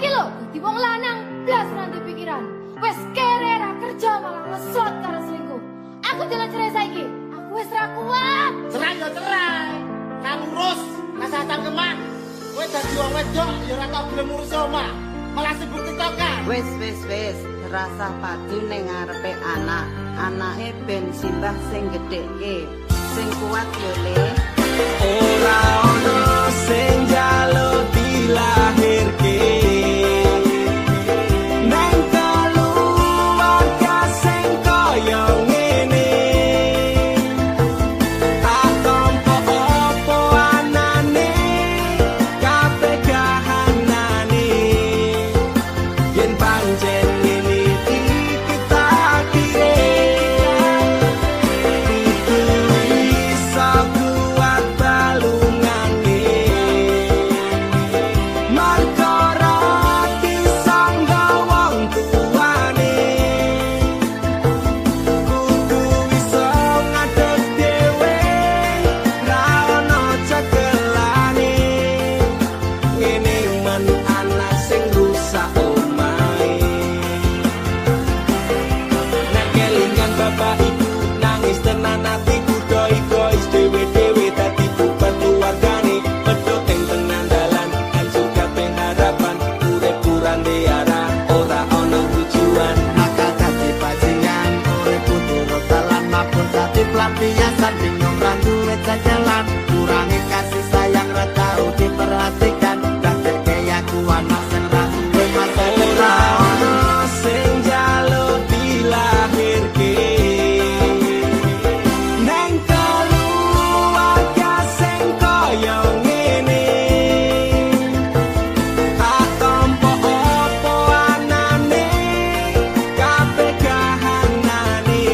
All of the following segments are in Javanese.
iki lho dadi wong lanang blas nanti pikiran. Wes kere ra kerja malah ngesot karo selingkuh. Aku jalan cerai saiki. Aku wis ra kuat. Cerai yo cerai. Kan urus rasa cangkeman. Kowe dadi wong wedok ya ora tau gelem ngurus omah. Malah sibuk tiktokan. Wis rasa padu ning ngarepe anak. Anake ben simbah sing gedhekke. Sing kuat yo le. Ora ono sing njaluk dilahirke. Nang keluarga sing kaya ngene. Tak tampa apa anane, kabeh kahanane. Yen pancen ngene iki takdire. Kudu iso kuat balungane. Marga ora disangga wong tuane. Kudu iso ngadeg dhewe, ra ono cekelane. Ngene men anak sing rusak omahe. Nek kelingan bapak ibu nangis tenan atiku doi-dois dhewe-dhewe dadi beban keluargane. Medhot ing tenan dalan kan juga pengharapan urip kurang diarah ora ono tujuan. Nakal dadi bajingan, urip turut dalan mabur dadi pelampiasan, bingung ra duwe jalan, kurangi kasih sayang ra tau diperhatikan, dadekke aku anak sing ra duwe masa Ora depan. ono sing njaluk dilahirke. Nang keluarga sing kaya ngene. Tak tampa apa anane, kabeh kahanane.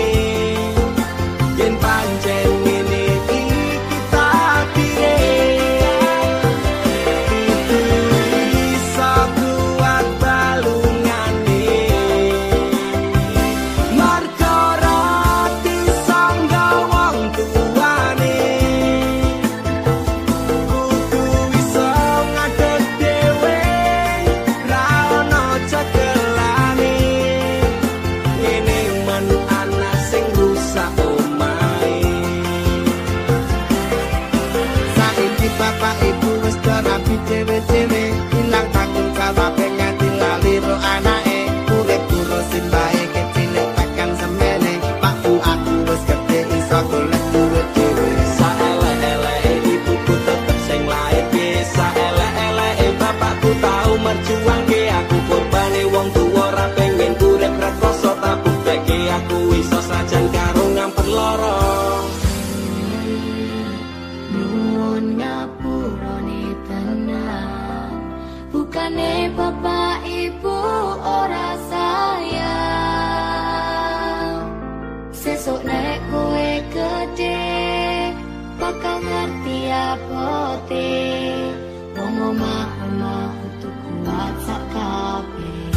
Yen pancen ngene iki takdire. Kudu iso kuat balungane. Marga ora disangga wong tuane. Kudu iso ngadeg dhewe, ra ono cekelane. Ngene men anak sing rusak omahe. Saiki bapak ibu wis rapi dhewe-dhewe, ilang tanggung jawab nganti lali ro anake, urip terus simbahe kecilik tekan semene, Pak Bu aku wis gedhe iso golek duit dhewe. Saelek-eleke ibuku tetep sing lairke. Saelek-eleke bapakku tau merjuangke. Aku korbane wong tuwa ra pengen urip rekoso, tak bukteke aku iso sajan karo ngamper lara. Nuwun ngapurane tenan. Bukane bapak ibu ora sayang. Sesuk nek kowe gede bakal ngerti apote. Wong omah-omah kudu kuat sak kabeh.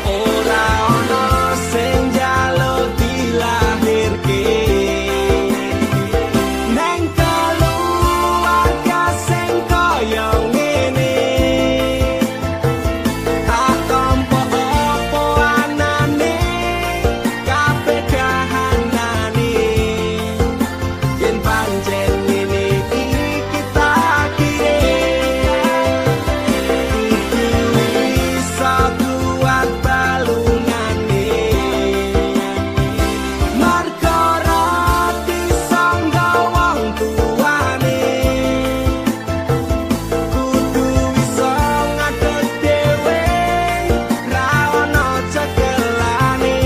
Ora ono sing njaluk dilahirke. Nang keluarga sing kaya ngene. Tak tampa apa anane, kabeh kahanane. Yen pancen ngene iki takdire. Kudu iso kuat balungane. Marga ora disangga wong tuane. Kudu iso ngadeg dhewe, ra ono cekelane.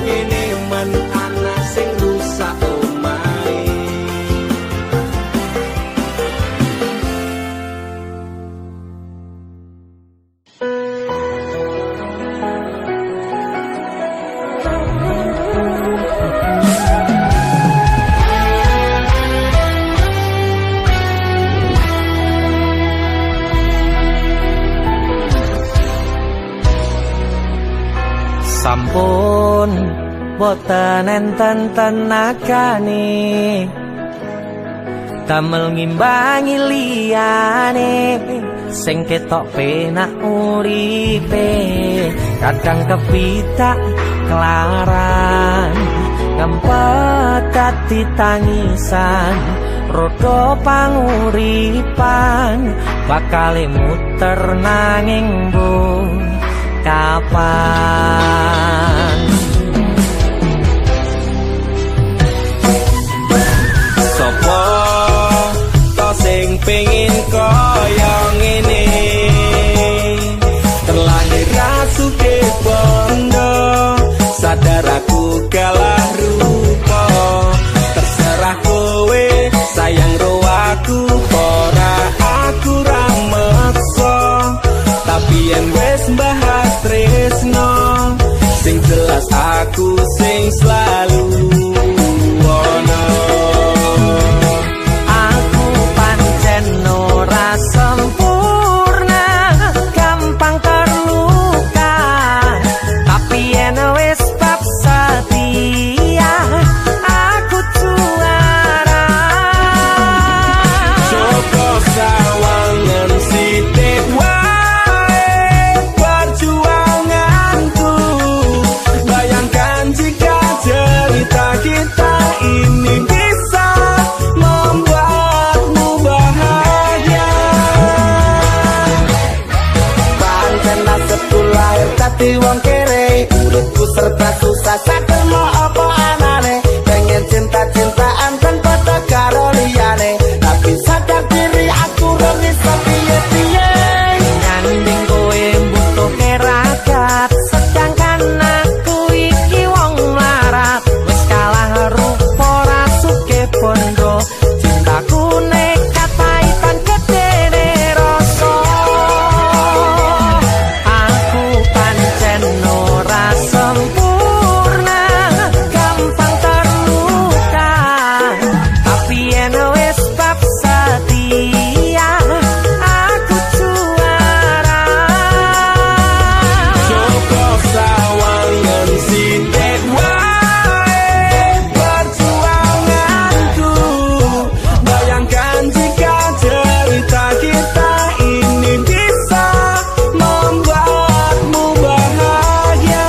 Ngene men anak sing rusak omahe. Sampun boten enten tenagane damel ngimbangi liyane sing ketok penak uripe kadang kepitak kelaran ngempet dadi tangisan rodo panguripan bakal muter nanging bu kapan sopo to sing pengin kaya ngene terlahir rasuke bondo sadar aku kalah rupa terserah kowe sayang ro aku ora aku ra meksa tapi yen wis bahas tresno sing jelas aku sing selalu ono aku pancen ora sempurna gampang terluka tapi yen wis bab setia aku juara Joko sawangan sithik wae perjuanganku bayangkan jika cerita kita ini bisa membuatmu bahagia Pancen nasibku lahir dadi wong kere uripku serba susah sakmo apa anane pengen cinta-cintaan tanpa karo liyane tapi sadar diri aku ora bisa piye-piye nyanding kowe butuh keragat sedangkan aku iki wong melarat wis kalah rupa rasuke bondo cintaku nekat paitan gedene rasa aku pancen ora sempurna gampang terluka tapi yen wis bab setia aku juara Joko sawangan sithik wae perjuanganku bayangkan jika cerita kita ini bisa membuatmu bahagia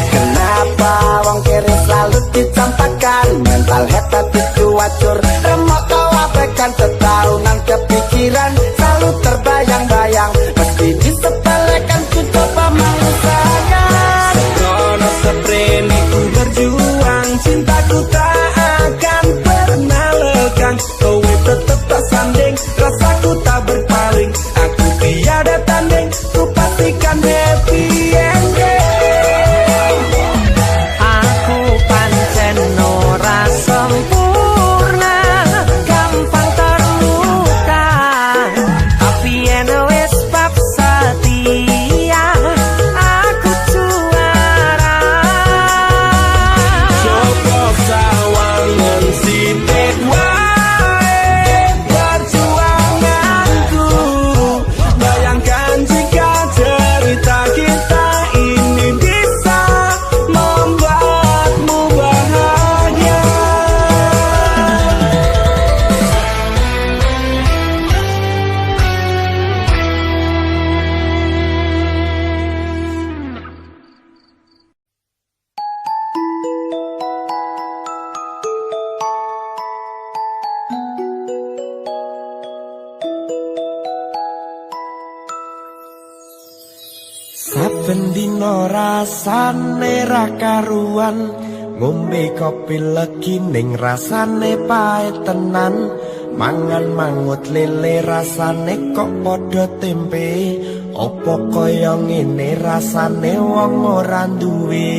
Kenapa wong kiri selalu dicampakkan mental head tapi cuacur remok kau abaikan setahungan kepikiran selalu terbayang-bayang meski disepelekan ku coba mengusahakan Krono seprene ku berjuang cintaku tak akan pernah lekang kowe tetep tak sanding rasaku tak berpaling aku tiada tanding ku pastikan happy ending aku pancen ora sempurna gampang terluka tapi yen wis bab setia aku juara Joko sawangan sithik wae perjuanganku bayangkan jika cerita kita ini bisa membuatmu bahagia Saben dina rasane ra karuan ngombe kopi legi ning rasane pahit tenan, mangan mangut lele rasane kok padha tempe, opo kaya ngene rasane wong ora duwe.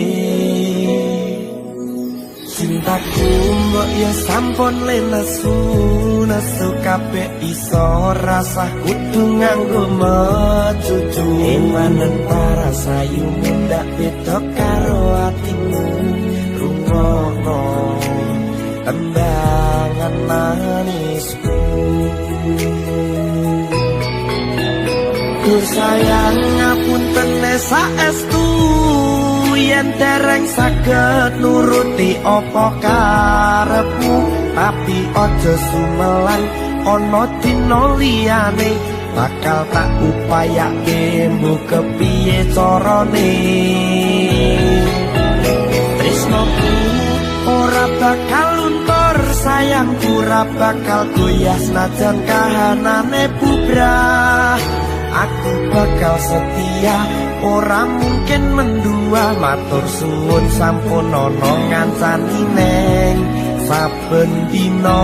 Cintaku mbok ya sampun lenesu, nesu kabeh iso rasa kudu nganggo mecucu. Imanen para sayu ndak beda karo atimu, rungokno tembangan manisku. Dur sayang ngapunten saestu, yen dereng saged nuruti apa karepmu, tapi aja sumelang ana dina liyane, bakal tak upayake mbok kepiye carane. Tresnoku ora bakal luntur, sayangku ora bakal goyah senajan kahanane bubrah. Aku bakal setia, ora mungkin mendua, matur suwun sampun ana ngancani neng saben dina.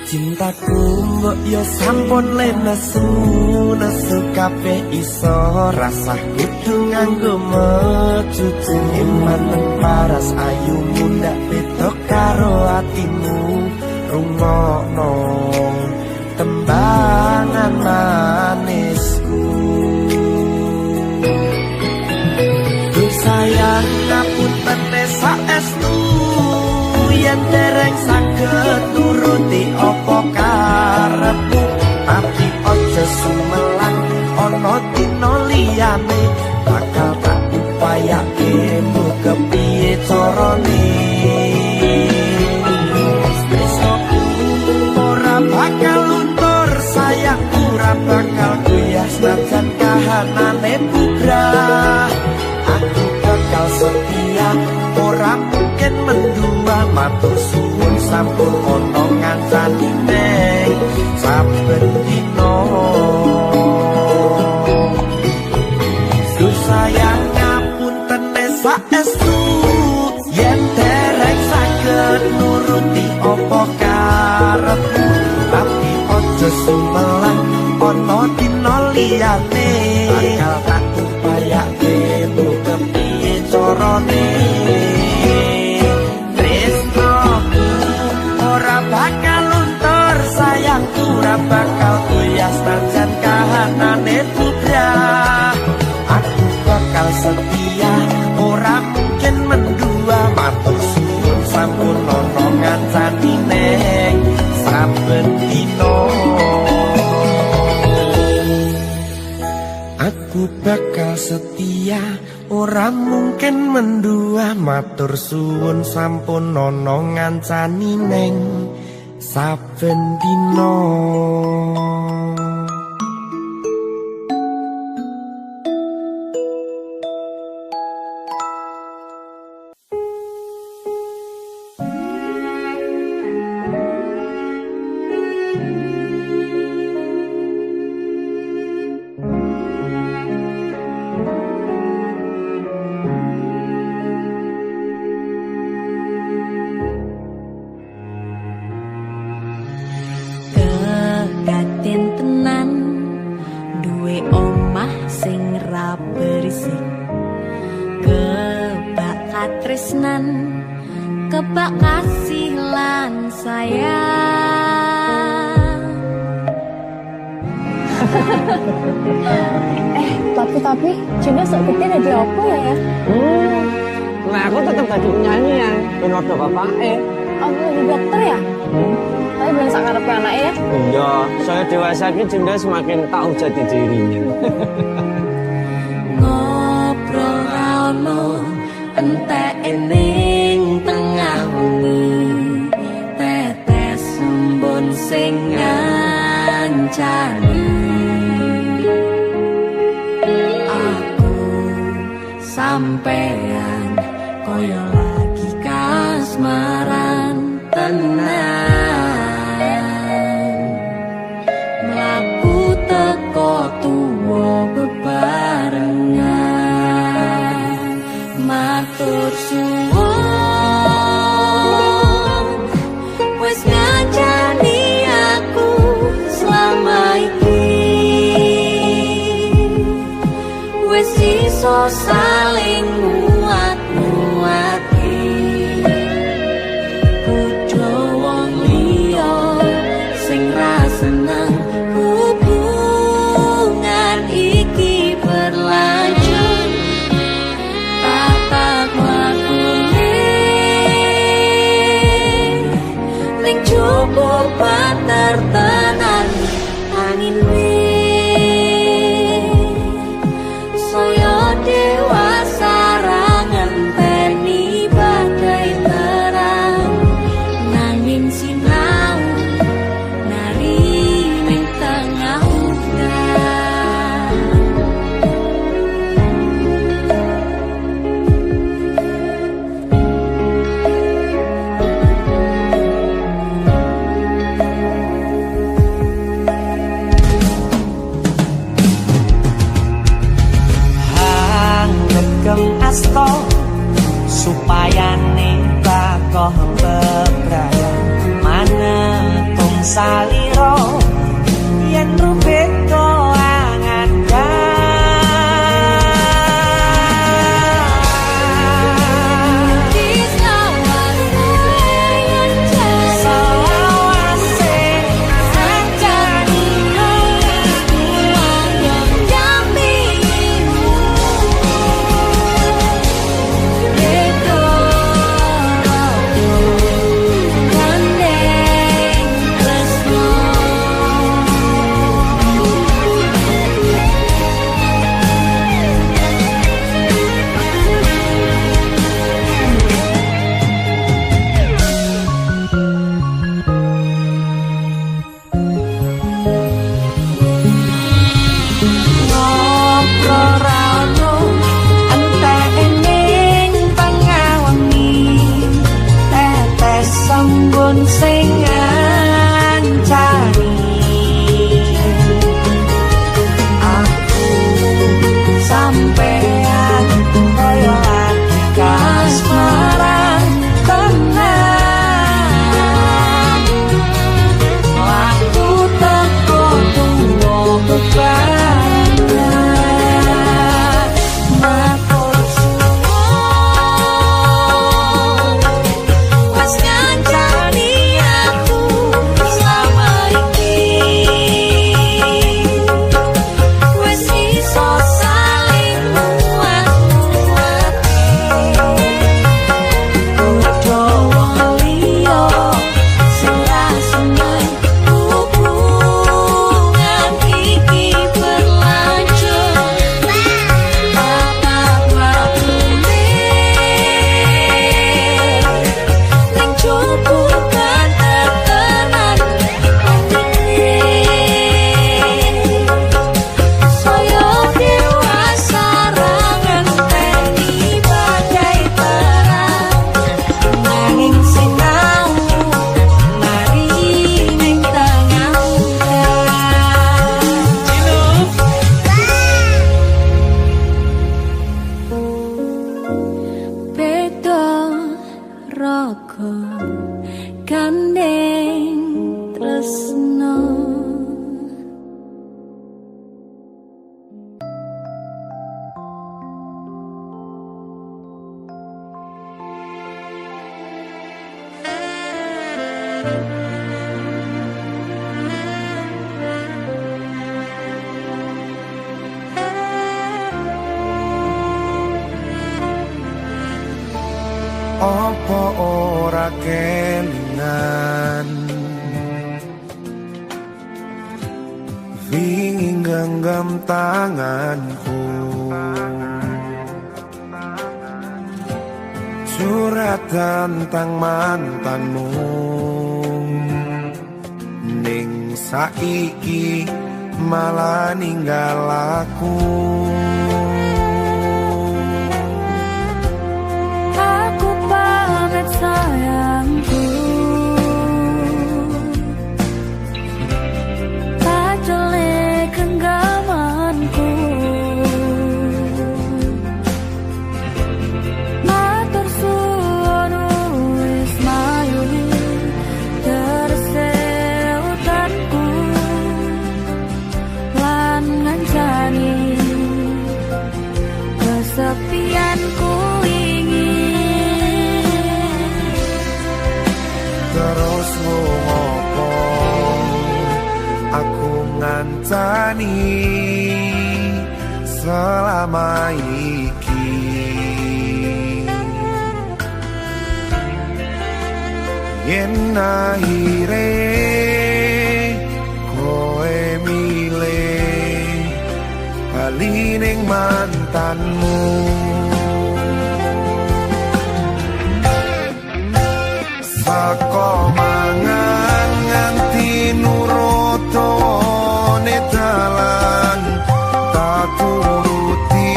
Cintaku mbok yo sampun lenesu, nesu kabeh iso rasa kudu nganggo mecucu. Imanen paras ayumu ndak beda karo atimu, rungokno tembangan manisku. Duh sayang ngapunten saestu, yen dereng saged nuruti apa karepmu, tapi aja sumelang ana dina liyane, bakal tak upayake mbok kepiye carane. Tresnoku ora bakal luntur, sayangku ora bakal goyah senajan kahanane bubrah. Aku bakal setia, ora mungkin mendua, matur suwun sampun ana ngancani neng saben dina. Duh sayang ngapunten saestu, yen dereng saged nuruti apa karepmu, tapi aja sumelang ana dina liyane, bakal tak upayake mbok kepiye carane. Bakal luntur, sayangku ora bakal goyah senajan kahanane bubrah. Aku bakal setia, ora mungkin mendua, matur suwun sampun ana ngancani neng saben dina. Aku bakal setia, ora mungkin mendua, matur suwun sampun ana ngancani neng saben dina. Kebak kasih lan sayang. Tapi Junda sok gede jadi apa ya? Nah aku tetap jadi penyanyi ya, ben ada bapaknya. Aku jadi dokter ya? Tapi belum sak ngarepe anaknya ya? Iya, saya dewasa ini Junda semakin tahu jati dirinya. Ngobrol rano entek ening tengah wengi, tetes sumber sampun sing ngancani aku sampean koyo lagi kasmaran tenan mlaku teko tuwa bebarengan matur suwun wis ngancani aku selama iki wis iso saling muat-muati kudu wong liya sing ra seneng hubungan iki berlanjut tatap lakune ning cukup patertenan angin saya dewasa ngenteni badai terang nanging sinau nari ning tengah udan asto supaya nita koh bebrayan manetung saliro yen rubet koangan sing ngancani aku sampean koyo lagi kasmaran tenan waktu teko tuwa bebarengan matur suwun wis ngancani gandeng tresno Apa ora kelingan Winging genggam tanganku Surat tentang mantanmu saiki malah ninggal aku. Aku pamit sayangku, pacele genggamanku, matur suwun wis mayuni terse utanku lan ngancani kesepianku terus ngopo aku ngancani selama iki. Yen akhire kowe milih bali ning mantanmu, saka mangan nganti nurutone dalan tak turuti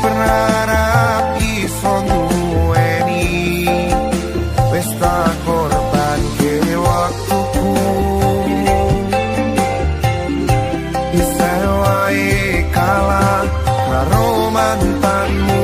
berharap iso duweni wis tak korban ke waktuku bisa wae kalah karo mantanmu.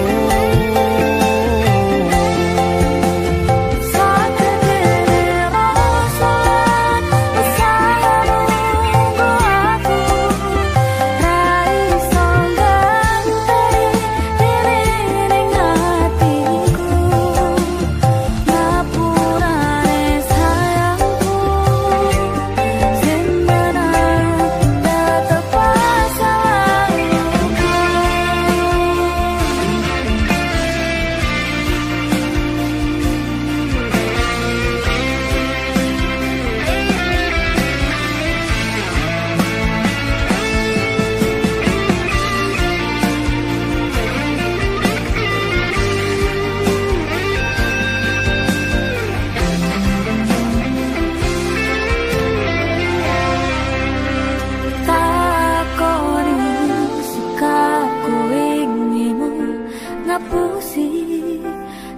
Ngapusi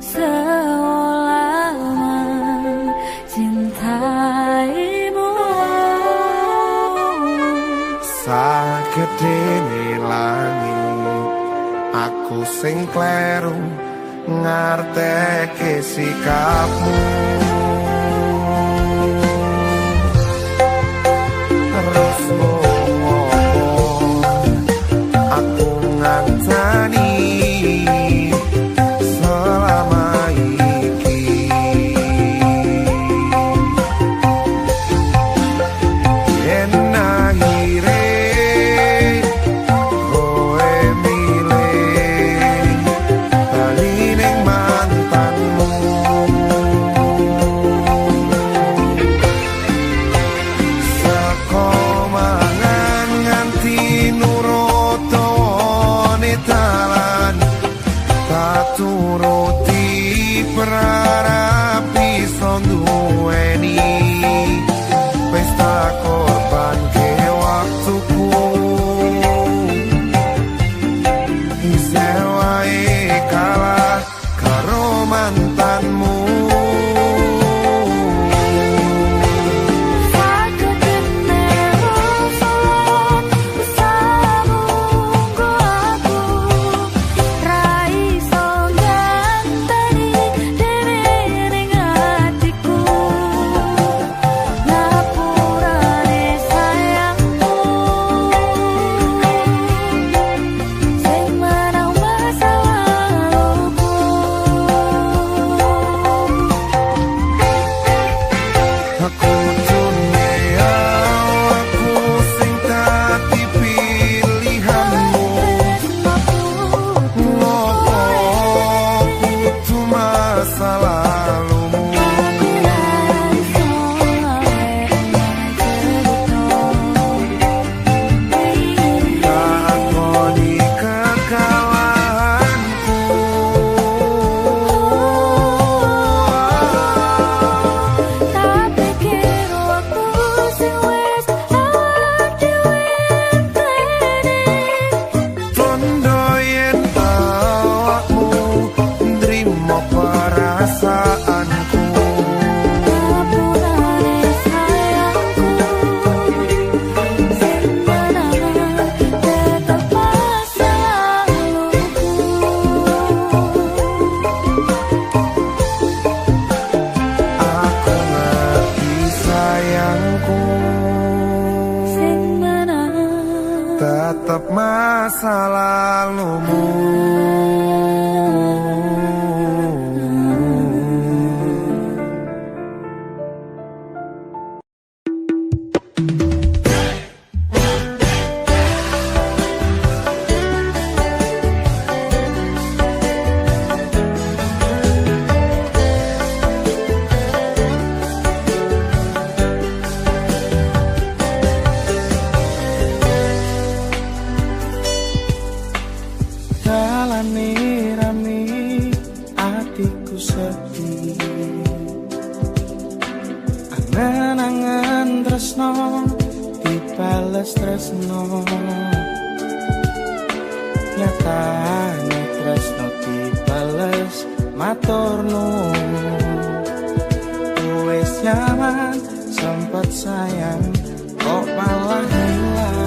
selama cintaimu, sagedene langit aku sing kleru ngarteke sikapmu. Terus ngopo aku ngancani selama iki. Yen akhire kowe milih bali ning mantanmu, saka mangan nganti nurutone dalan tak turuti berharap iso duweni wis tak korban ke waktuku bisa wae kalah karo mantanmu. tak pikir waktu sing wis sayangku sing mana tetap masa lalumu. Angen-angen tresno dibales tresno, nyatane tresno dibales matur nuwun. Wis nyaman sempet sayang kok malah hilang.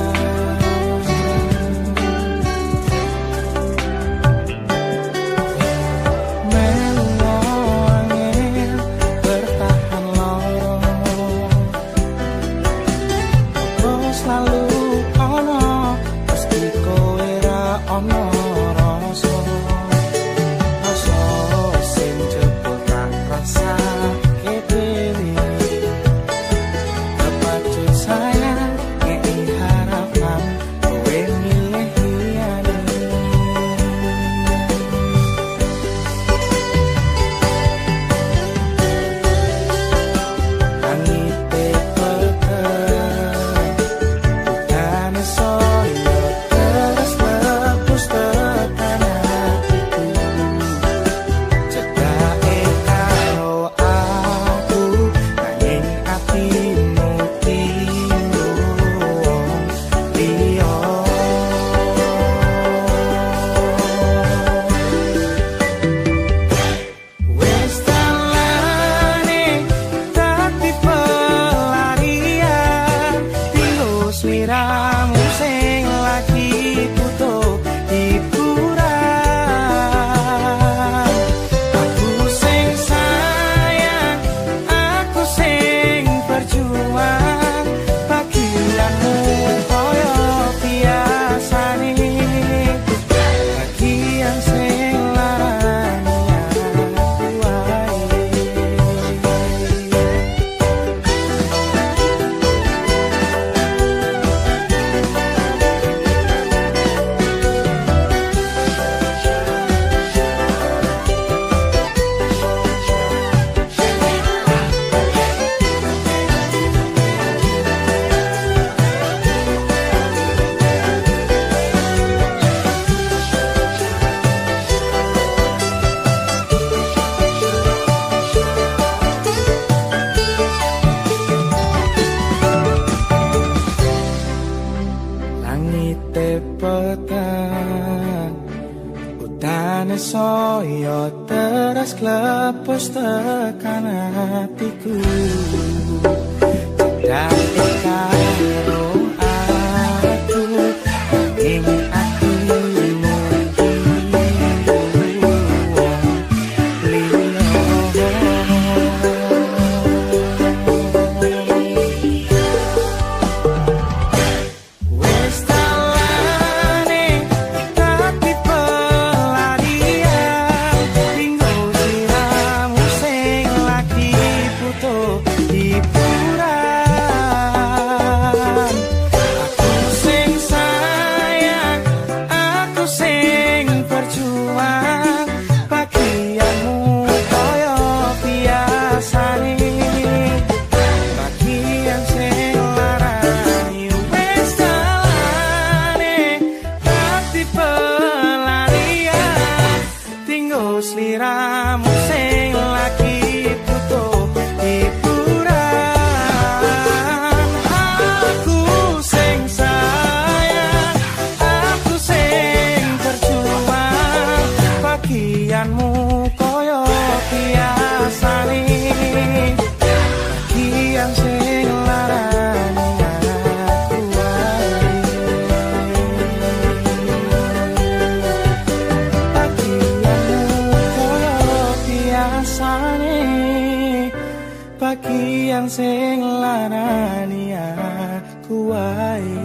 Soyo teras klepos tekan hatiku, cedak karo aku ing atimu sliramu sing lagi butuh hiburan. Aku sing sayang, aku sing berjuang, bagianmu koyo biasane, bagian sing larani aku wae. Bagian sing ngarani aku wae.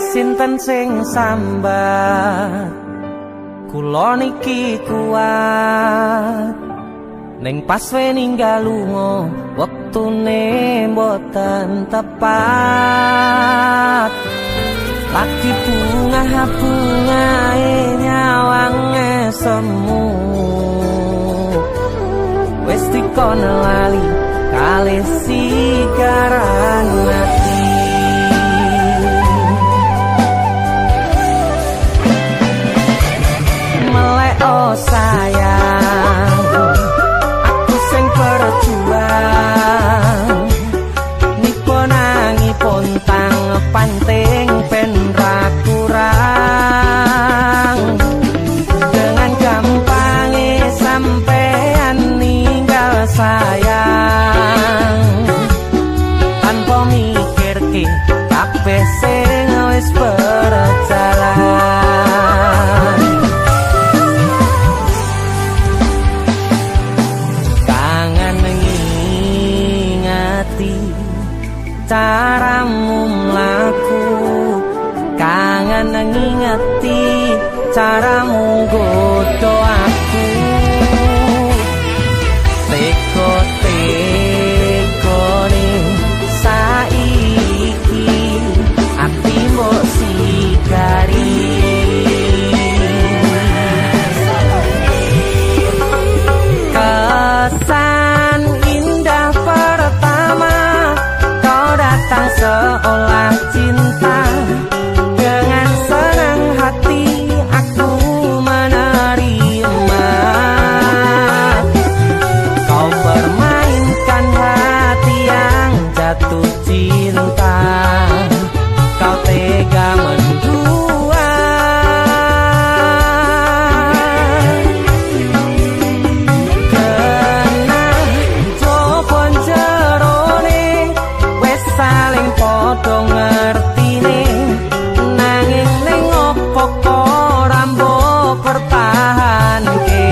Sinten sing sambat kula niki kuat ning pas we ninggal lunga wektune mboten tepat lagi bunga-bungae nyawange semu wis dikono lali kalih sikaran ati. Oh sayang, aku sing berjuang nipo nangipun tang panting ben ra kurang dengan gampangnya sampean ninggal sayang tanpa mikirke kabeh sing wis berjalan. Caramu mlaku kangen ngingeti caramu godho aku teko-tekone saiki ati mbok sigari kesan indah pertama datang seolah cinta dengan senang hati aku menerima kau permainkan hati yang jatuh cinta kau tega mendua kena jopon jerone saling podo ngertine nanging ning opo kok rambo pertahanke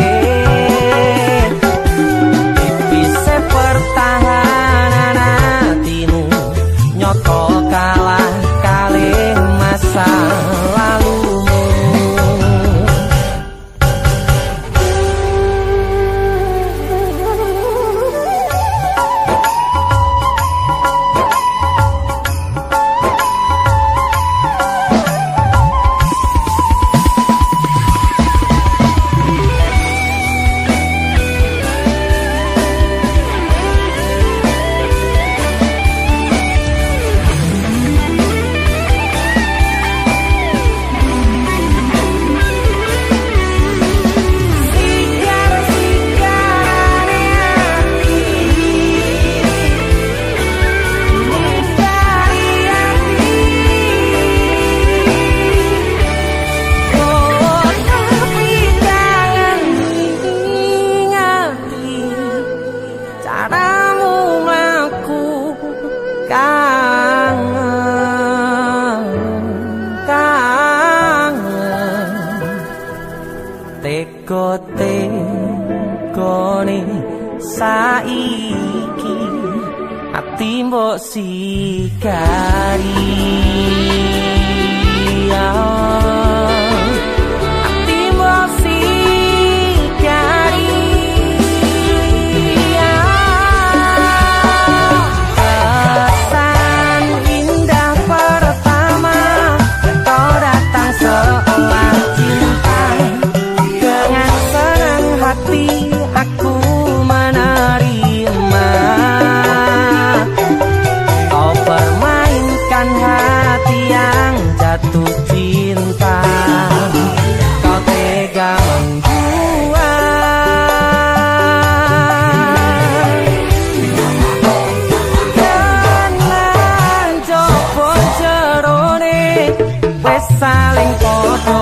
tipise pertahanan hatimu nyoto kalah kalih masa lalumu. Teko-tekone saiki ati mbok sigari ati mbok sigari kesan indah pertama kau datang seolah cinta dengan senang hati aku menerima kau permainkan hati yang jatuh cinta kau tega membuat dengan jopon jerone wes saling podo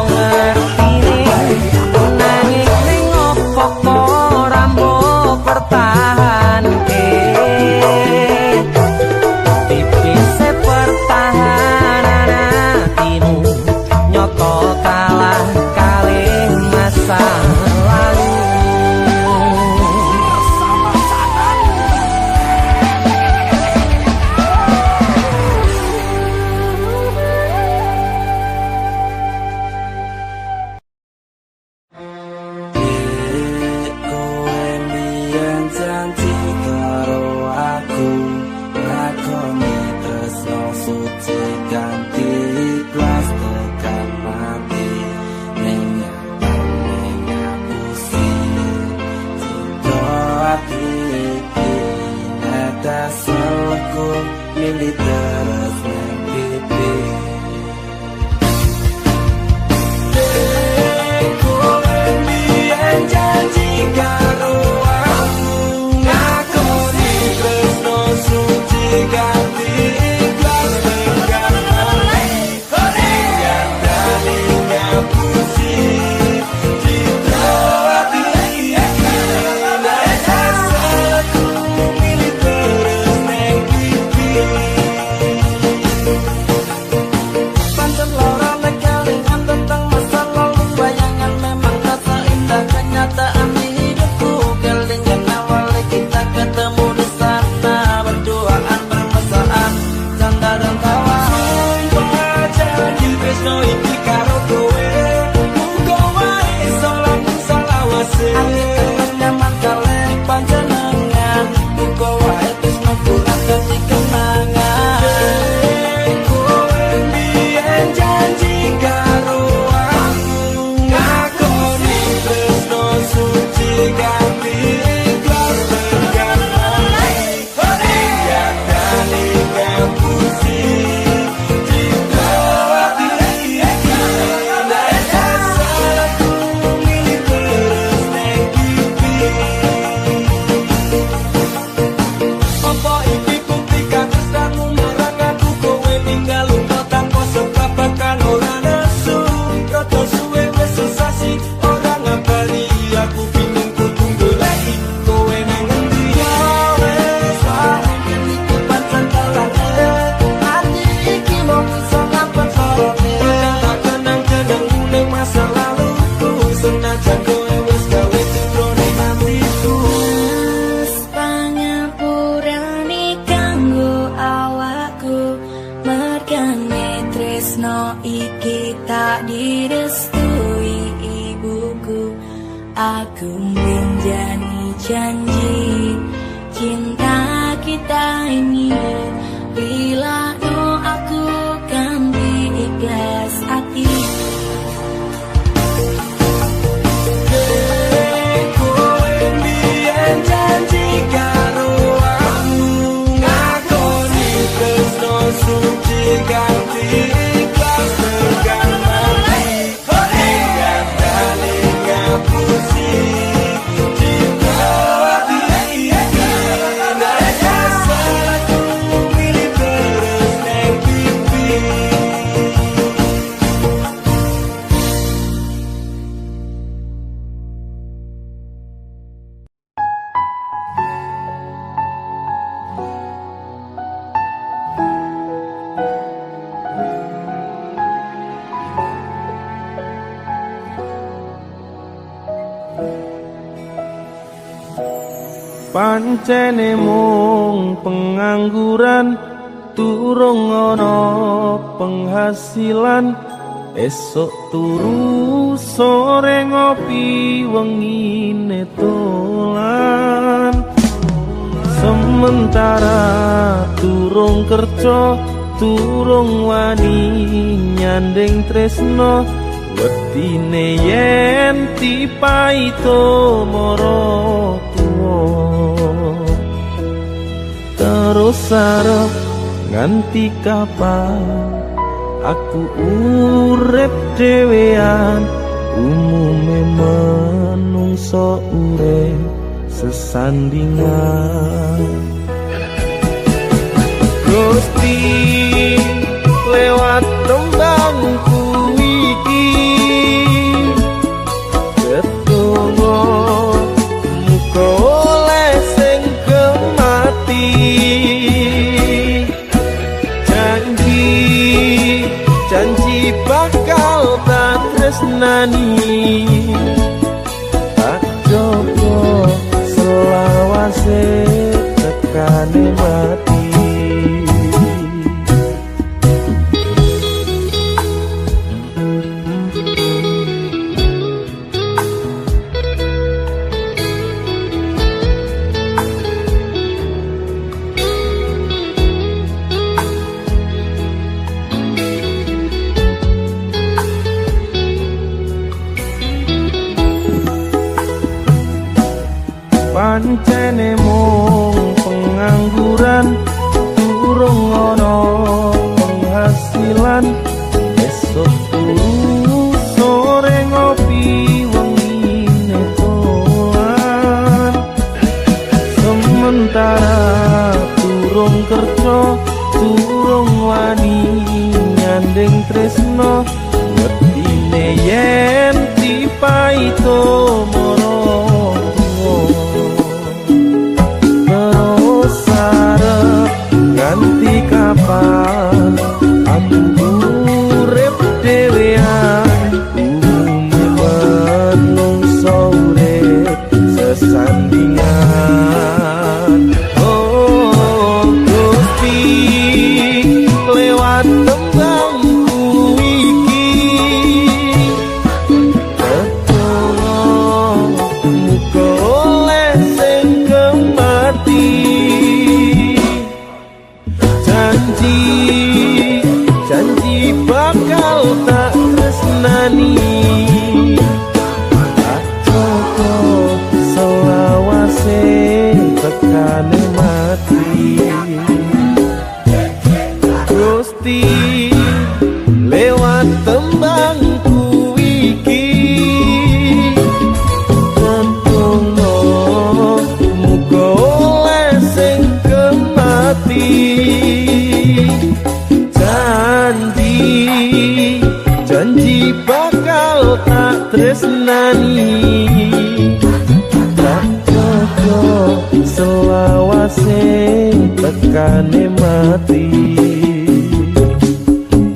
kenyataan hidupku. Kelingan awal kita ketemu di sana, berduaan bermesraan, canda dan tawa. Sumpah janji tresno iki karo kowe, muga wae iso langsung salawase. Angin nyaman kali panjenengan, muga wae tresno kurang dadi kenangan. Kowe mbiyen janji karo aku, ngakoni tresno suci ganti ikhlas tekan mati. Ingat kali ngapusi cinta hati iki, nek salahku milih terus ning pipi. Apa iki bukti katresnamu marang aku, kowe tinggal lunga tanpa sebab bahkan ora nesu. Rada suwe wis sesasi ora ngabari aku, bingung kudu goleki kowe nang endi. Wes wae iki pancen kalane, ati iki mung iso ngapet sorone. Tak kenang-kenangmu ning masa laluku, senajan kowe wis gawe cindrone hatiku. Pangapurane kanggo awakku, mergane tresno iki tak direstui ibuku. Aku menjadi janji cinta kita ini, bila no aku kan ikhlas hati. Kowe mbiyen janji karo aku, ngakoni tresno suci ganti ikhlas tekan mati. Ingat kali ngapusi cinta hati iki, nek salahku milih terus ning pipi. Pancene mung pengangguran, durung ana penghasilan. Esok turu sore ngopi, wengine dolan. Sementara durung kerja, durung wani nyanding tresno. Wedine yen dipaito mara tuwa, terus arep nganti kapan aku urip dhewean. Umume menungso urip sesandingan. Gusti lewat tembangku iki, ketunggu muga oleh sing kemati. Janji bakal tak tresnani, tak coba selawase tekane mati. Pancene mung pengangguran, durung ana penghasilan. Esok turu sore ngopi, wengine dolan. Sementara durung kerja, durung wani nyanding tresno. Wedine yen dipaito mara nganti kapan aku urip dhewean. Umume menungso urip wani tak cocok selawase tekane mati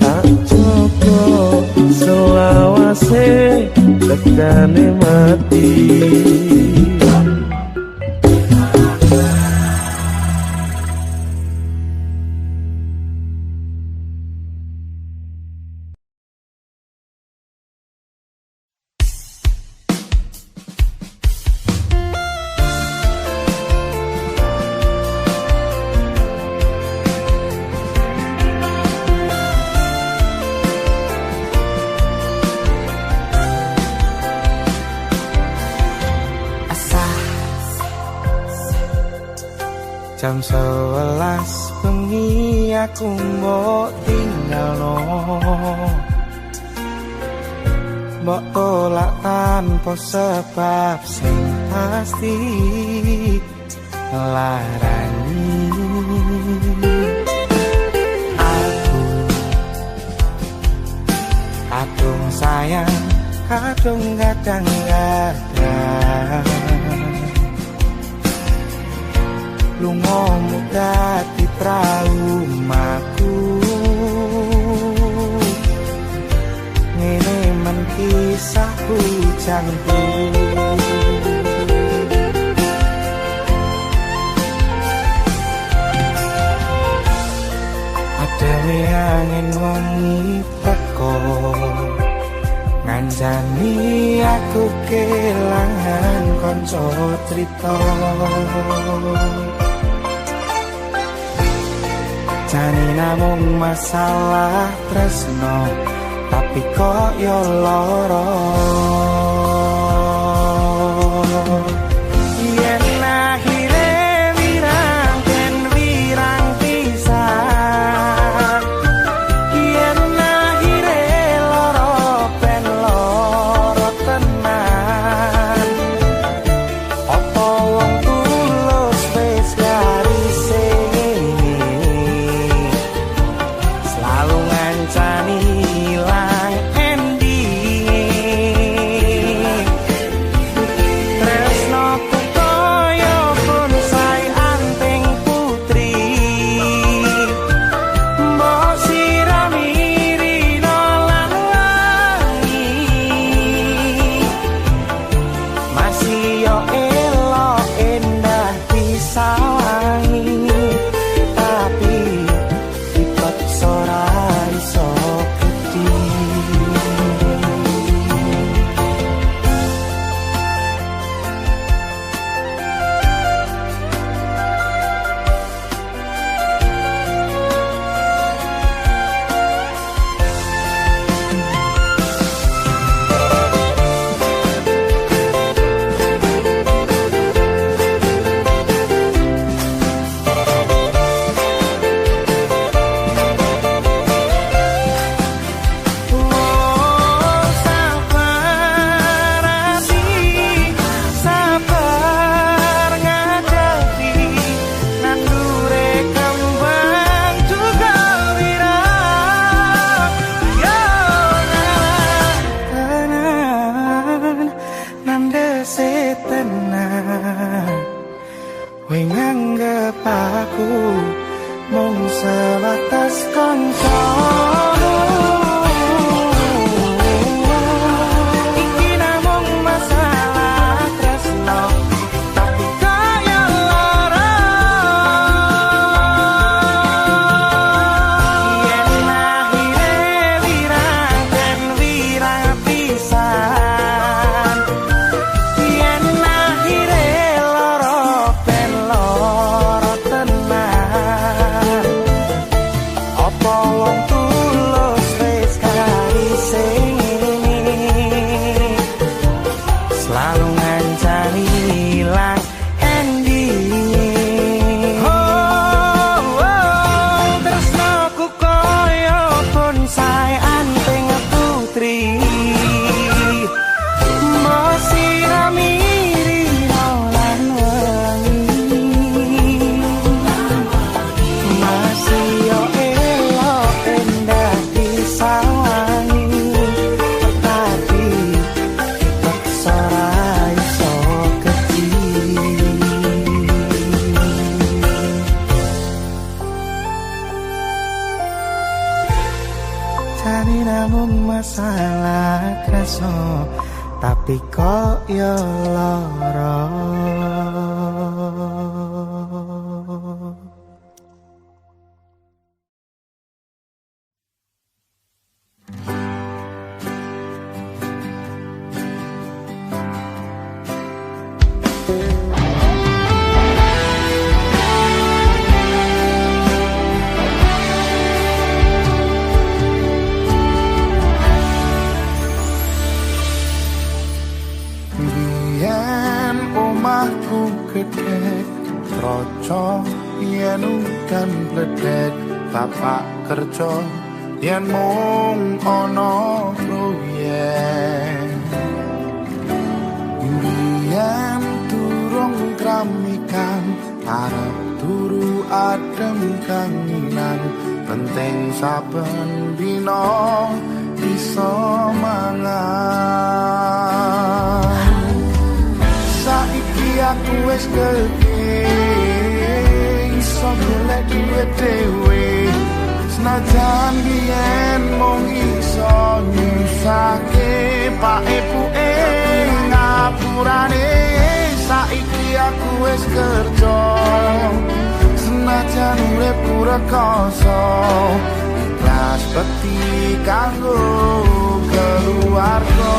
tak cocok selawase tekane mati. Jam 11 bengi aku mbok tinggalno, mbok tolak tanpa sebab sing pasti larani. Aku kadung sayang, kadung kadang-kadang lunga muda di traumaku ngene men kisahku jantu ada angin wangi teko nganjani aku kelangan konco cerita jane namung masalah tresno tapi kok yo lara yen akhire wirang ken wirang pisan yen akhire lara ben lara tenan apa wong tulus wis garise tapi kok ya lara. Roco yen udan bledek bapak kerja yen mung ana proyek biyen durung kramikan arep turu adem kanginan penting saben dina bisa mangan saiki aku wis gede iso golek duit dhewe senajan biyen mung iso nyusake pak ibuke ngapurane saiki aku wis kerja senajan urip rekoso ikhlas bekti kanggo keluarga.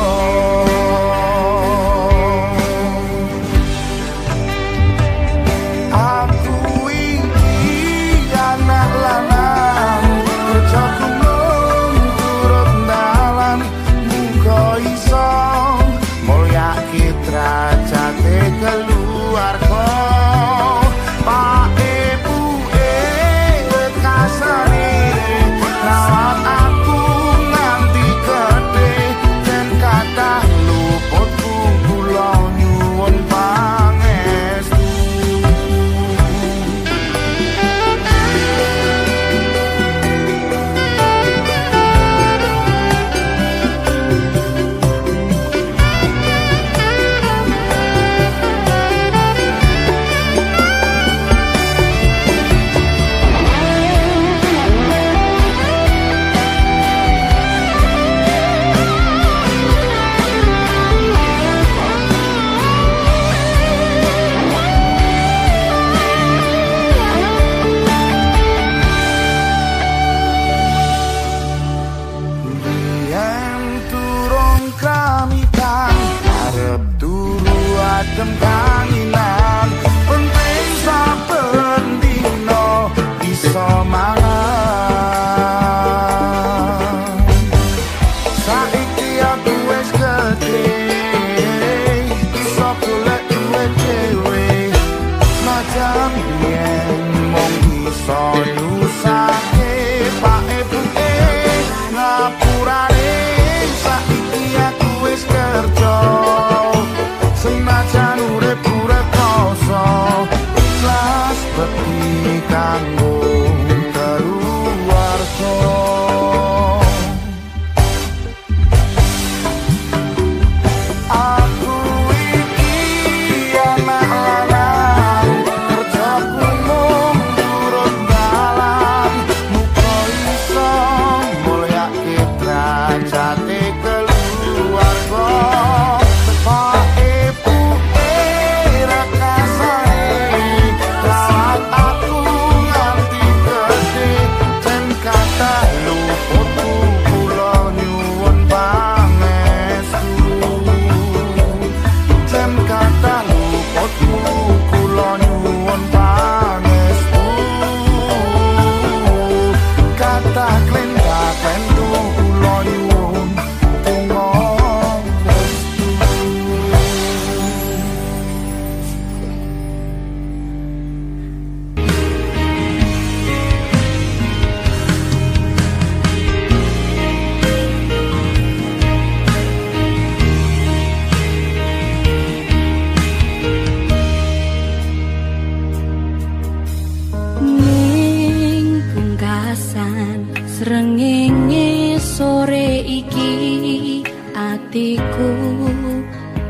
Srengenge sore iki atiku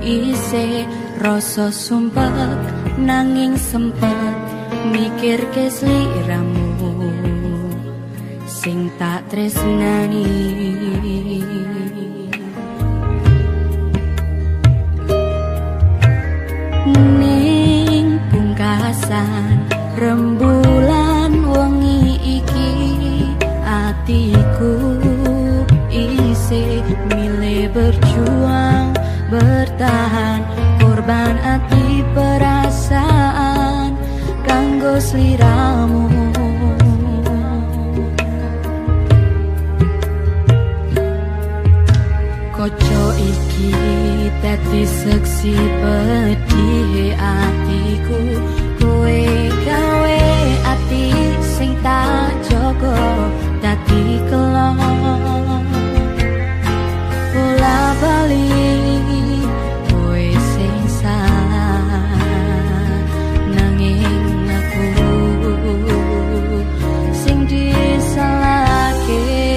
isih rasa sumpek nanging sempet mikirke sliramu sing tak tresnani lahan korban ati perasaan kanggo sliramu. Koco iki dadi seksi pedih atiku, kowe gawe ati sing tak jaga dadi kelong. Bola bali kowe sing salah, nanging aku sing disalahke.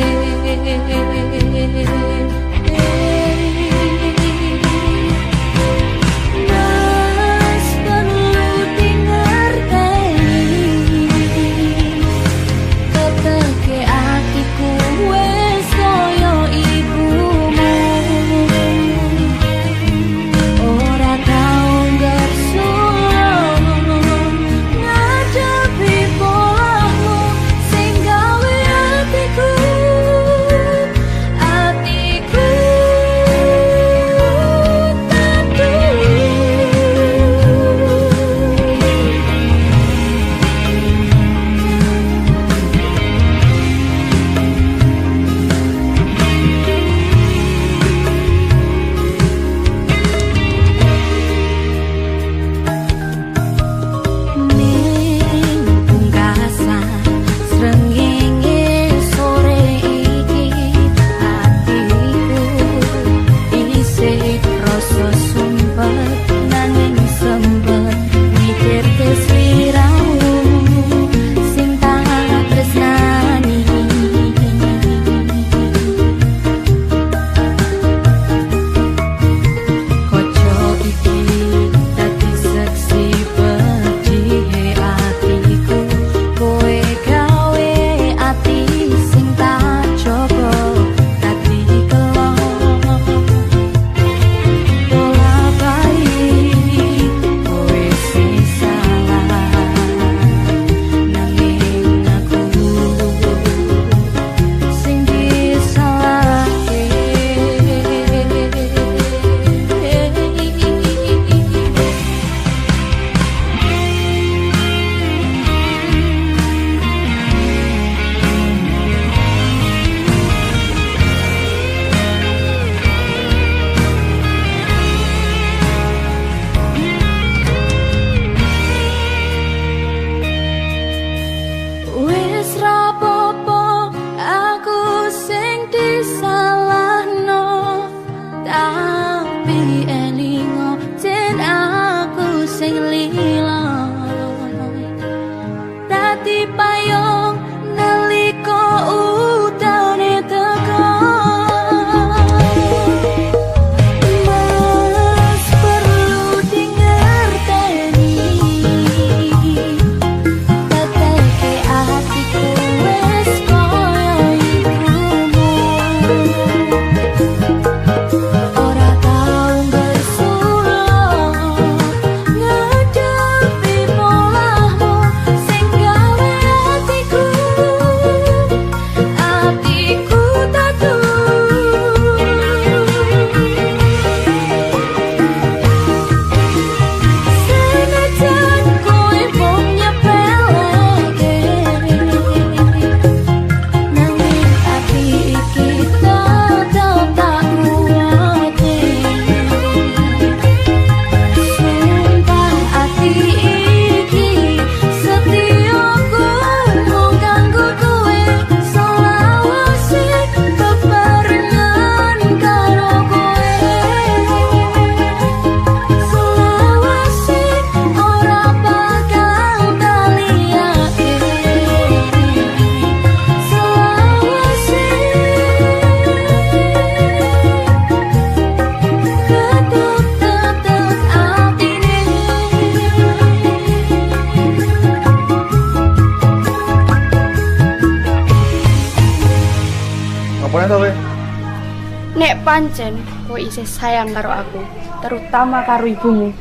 Nek pancen kowe isih sayang karo aku, terutama karo ibumu,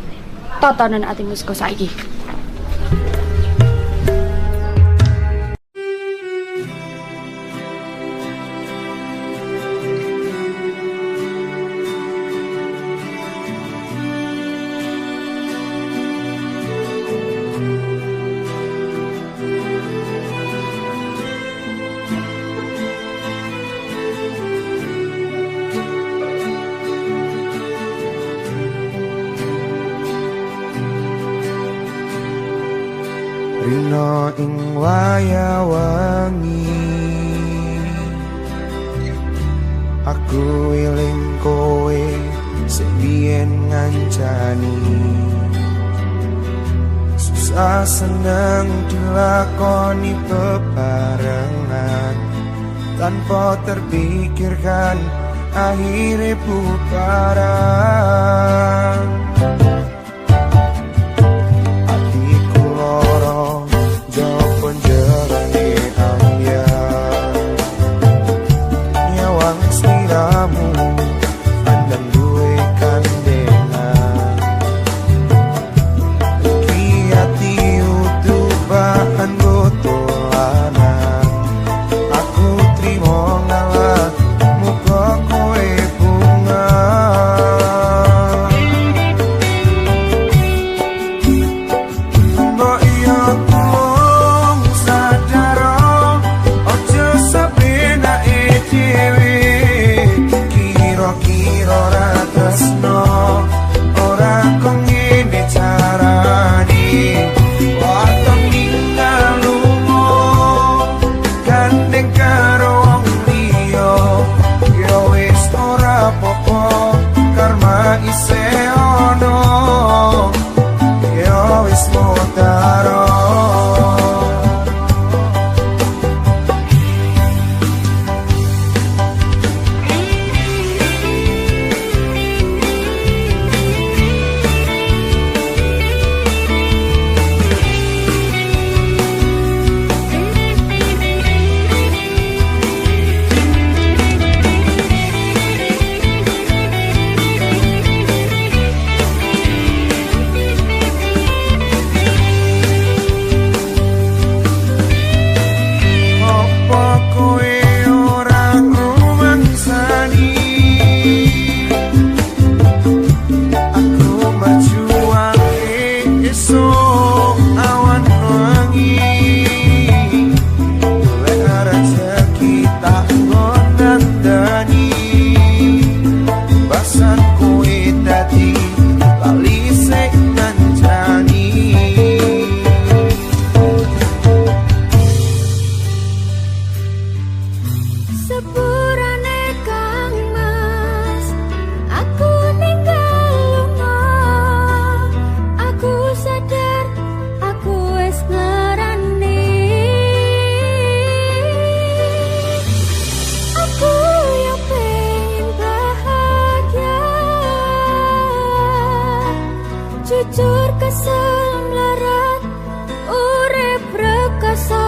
totonan atimu saka saiki. rina ing waya wengi aku eling kowe sing biyen ngancani susah seneng dilakoni bebarengan tanpa terpikirkan akhirnya bubaran hatiku loro jauh jerane ambyar nyawang sliramu andang duwe kandengan iki hati utuban gotolanan aku trimo ngalah muka kowe bunga mbok iya kulung sadaro ojo sabenake dhewe kira-kira ora tresno ora kok ngene carane waton ninggal lunga gandeng karo wong liya ya wis ora apa-apa karma isih ono ya wis mutaro apa kowe ora rumangsani aku majuake esok awan wangi lek rezeki tak ngondandani basan kowe dadi lali sing ngancani Sepurane Kang Mas, aku ninggal lunga. Aku sadar, aku wis ngarani. Aku yang pengen bahagia, jujur kesel melarat, urip rekoso.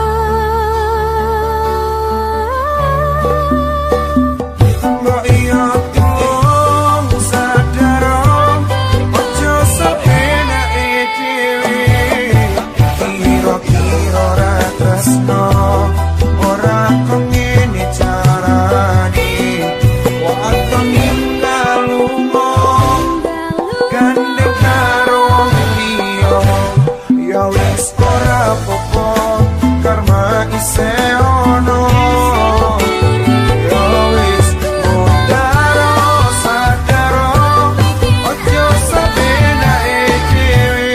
mbok iya tulung sadaro ojo sabenake dhewe kira-kira ora tresno ora kok ngene carane waton ninggal lunga gandeng karo wong liya ya wis ora apa-apa karma isih ono ya wis mutaro sadaro ojo sabenake dhewe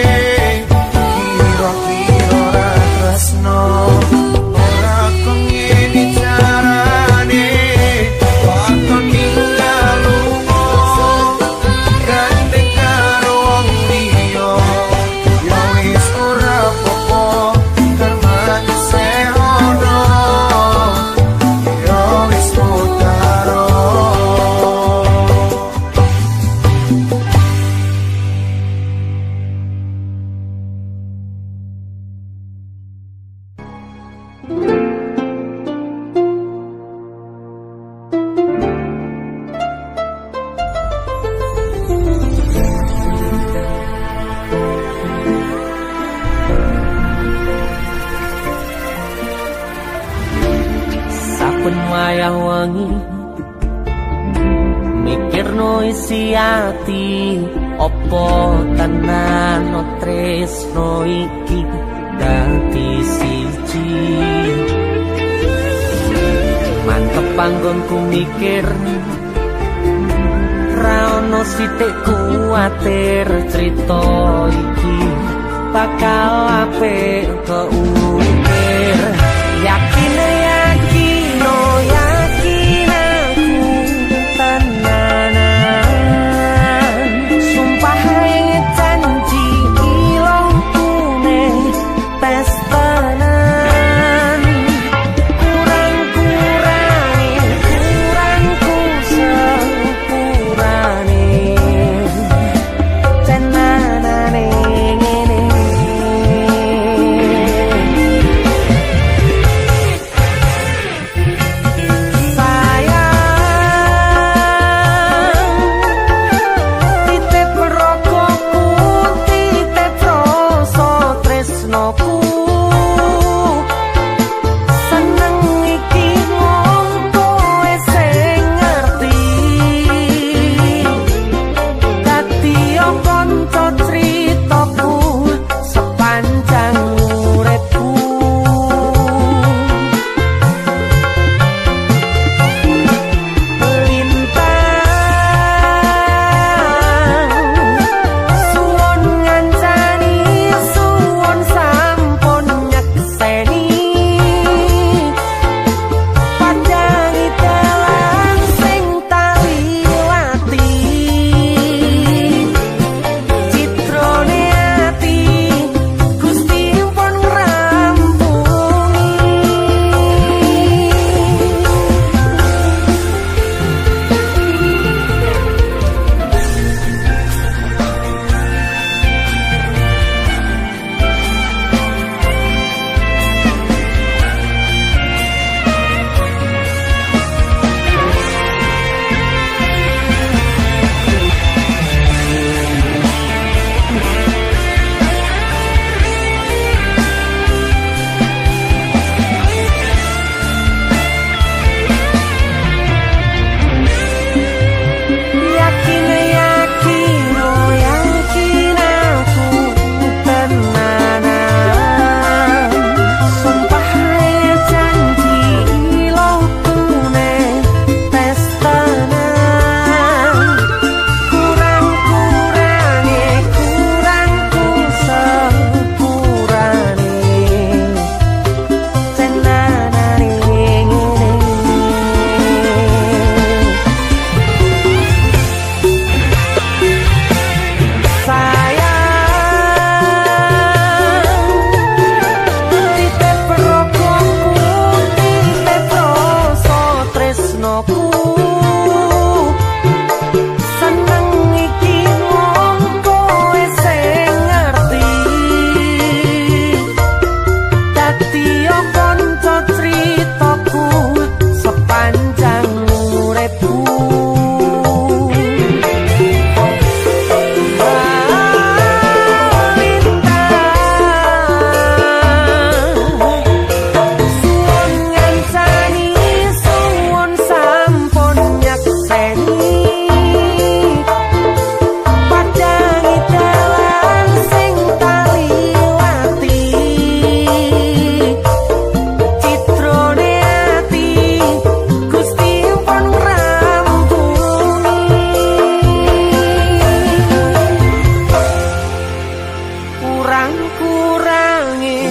kira-kira ora tresno ora kok ngene carane waton ninggal lunga gandeng karo wong liya ya wis ora apa-apa karma isih ono ya wis mutaro Saben wayah wengi mikirno isi ati opo tenan tresno iki dadi siji mantep panggonku mikir ra ono sithik kuwatir crita iki bakal apik keukir. Yakin yakin oh yakin aku tenanan, sumpah yang janji ilong kune tes tenan.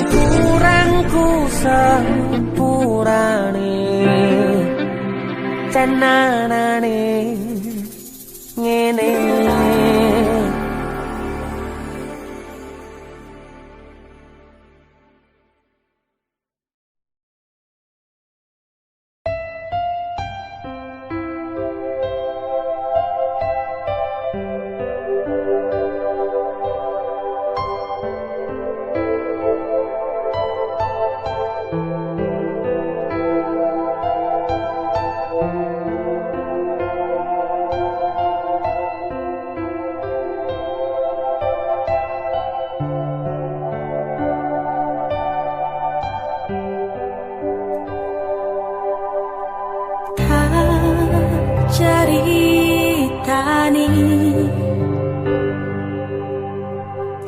Kurangku sepurane tenanane ngene. tenanane ngene.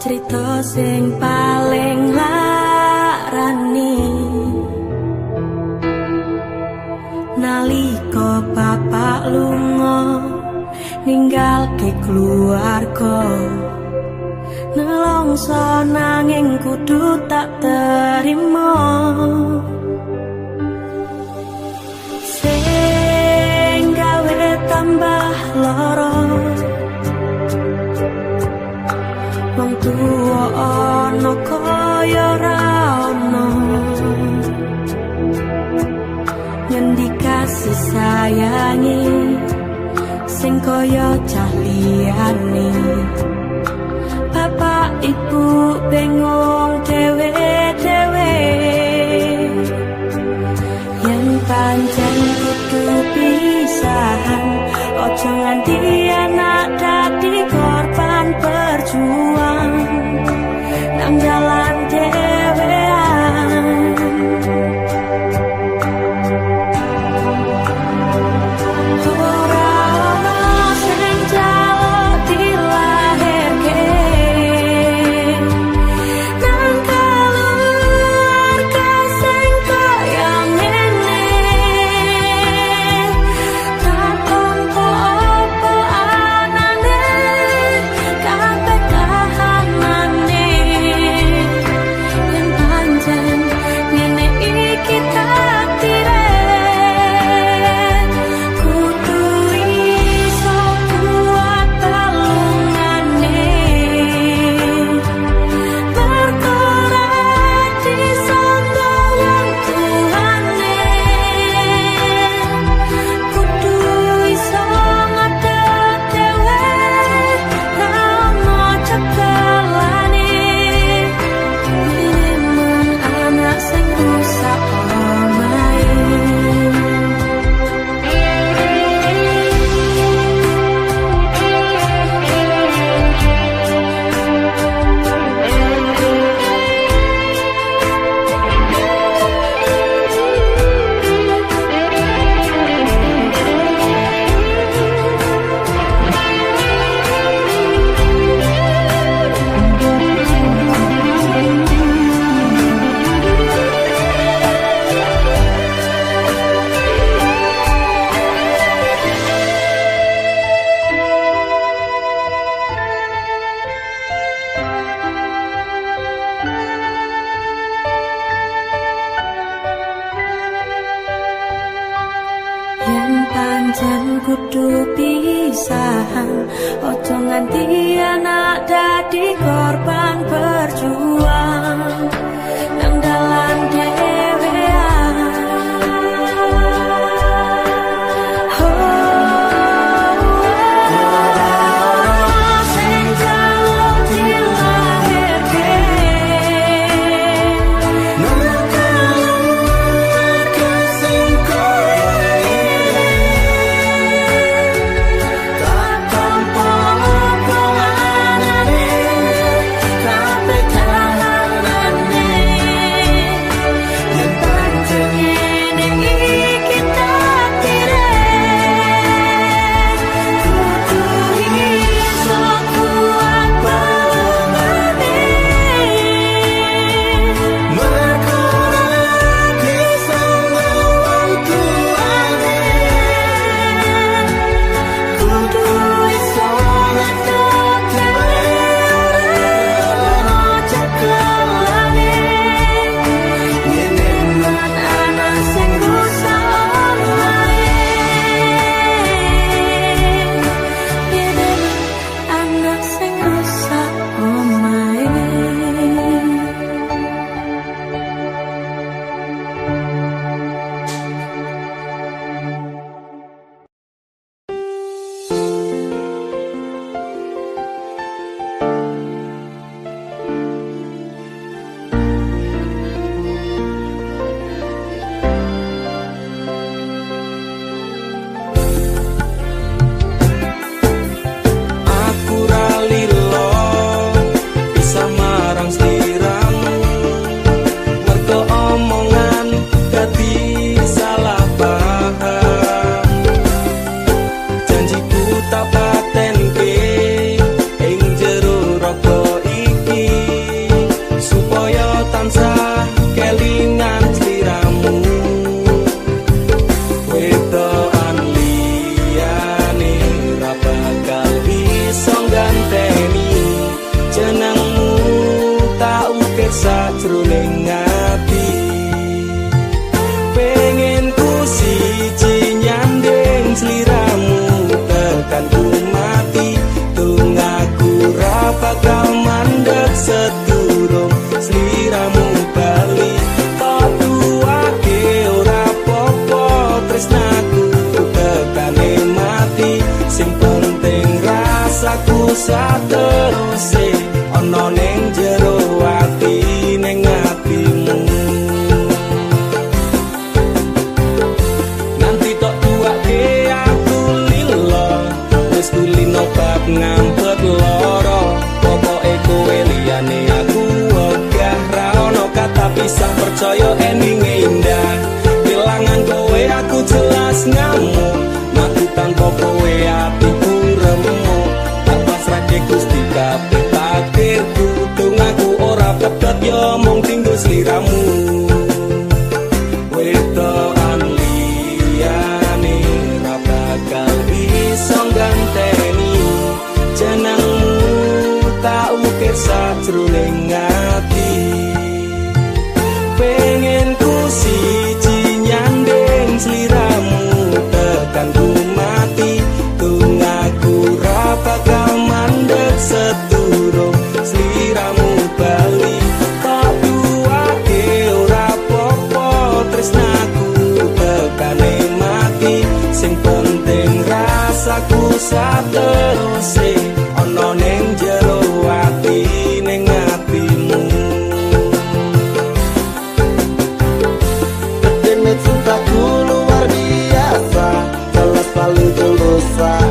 Cerita sing paling larani nalika bapak lunga ninggalke keluarga nelong rumangsa nanging kudu tak terima. Sing gawe tambah lara wong tuwa ana kaya ora ana. Ngendi kasih sayangi sing kaya cah liyane. Bapak ibu bingung dewe-dewe yen pancen kudu pisahan. Ojo nganti anak dadi korban berjuang nang jalan dewean. Pancen kudu pisahan, ojo nganti anak dadi korban berjuang nang dalan dewean. Sing jaluk dilahirke ukir sajroning ati. Pengen ku siji nyanding sliramu tekan ku mati. Tunggaku ra bakal mandeg sedurung sliramu bali. Tok tuake ora popo tresnaku tekane mati. Sing penting rasaku sateruse ana ning jero ati ning atimu. Nanti tok tuake aku lilo wis kulino bab ngampet loro. Pokoke kowe liyane aku wegah ra ono kata pisah percaya endinge indah. Kelangan kowe aku jelas ngamuk mati tanpa kowe atiku remuk. Tak pasrahke Gusti kabeh takdirku tunggaku ora pedet yo mung tinggo sliramu. Wedokan liyane ra bakal bisa ganteni jenengmu tak ukir sajroning ati. Pengen ku siji nyanding sliramu tekan ku mati. Tunggaku ra bakal mandeg sedurung sliramu bali. Tak duake ora popo tresnaku tekane mati. Sing penting rasaku sateruse ana ning jero ati ning atimu. Dene cintaku luar biasa, jelas paling tulus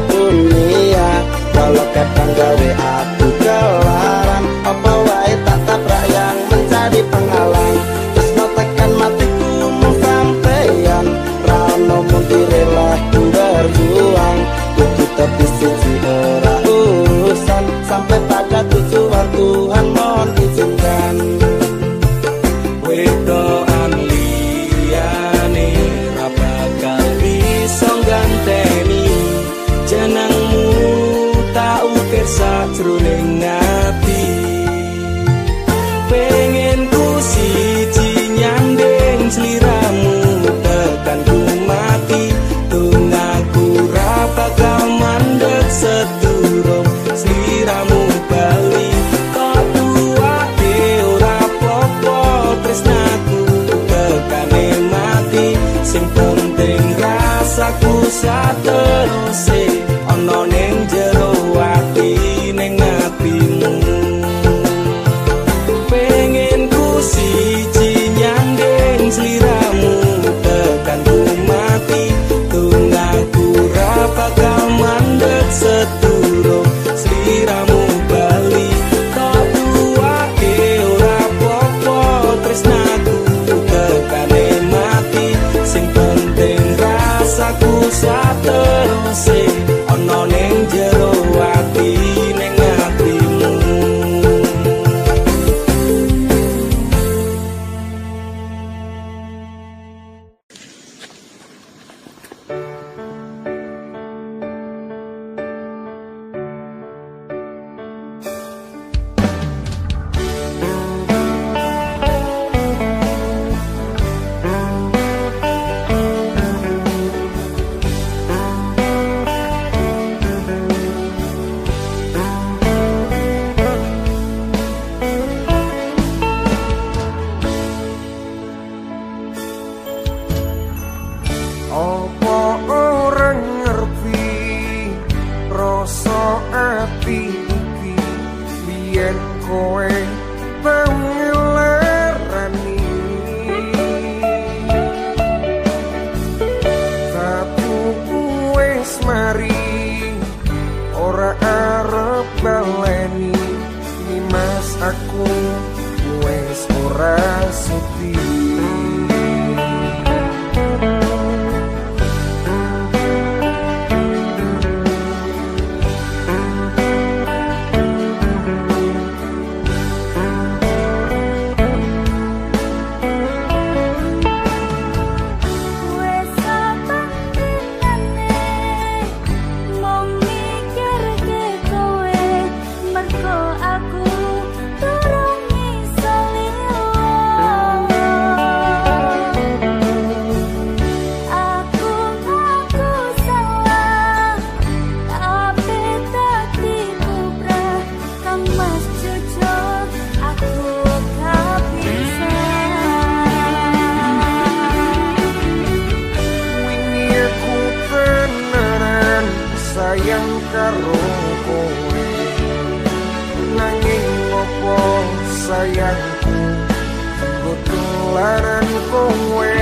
dunia. Walau kadang gawe aku kelaran, apa wae tak tabrak yang menjadi penghalang. Tresno tekan matiku mung sampeyan, ra ono mung direla ku berjuang. Kudu tepi siji ora urusan, sampai pada tujuan Tuhan mohon izinkan. Wedokan liyane ra bakal bisa ganteni jenengmu tak ukir sajroning ati. Pengen ku siji nyanding sliramu tekan ku mati. Tunggaku ra bakal mandeg sedurung sliramu bali. Kok duake ora popo tresnaku tekane mati. Sing penting rasaku sateruse ana ning jero ati ning atimu. Pengen ku siji nyanding sliramu tekan ku mati. Tunggaku ra bakal mandeg sedurung sliramu bali. Kok duake ora popo tresnaku tekane mati. Sing penting rasaku sateruse ana ning jero ati ning atimu. Apa ora ngerti rasa ati iki biyen kowe tau ngelarani. Tapi wis mari ora arep baleni. Nimas aku wis ora sudi. Aku turun iso karo kowe nanging opo sayangku ketularan kowe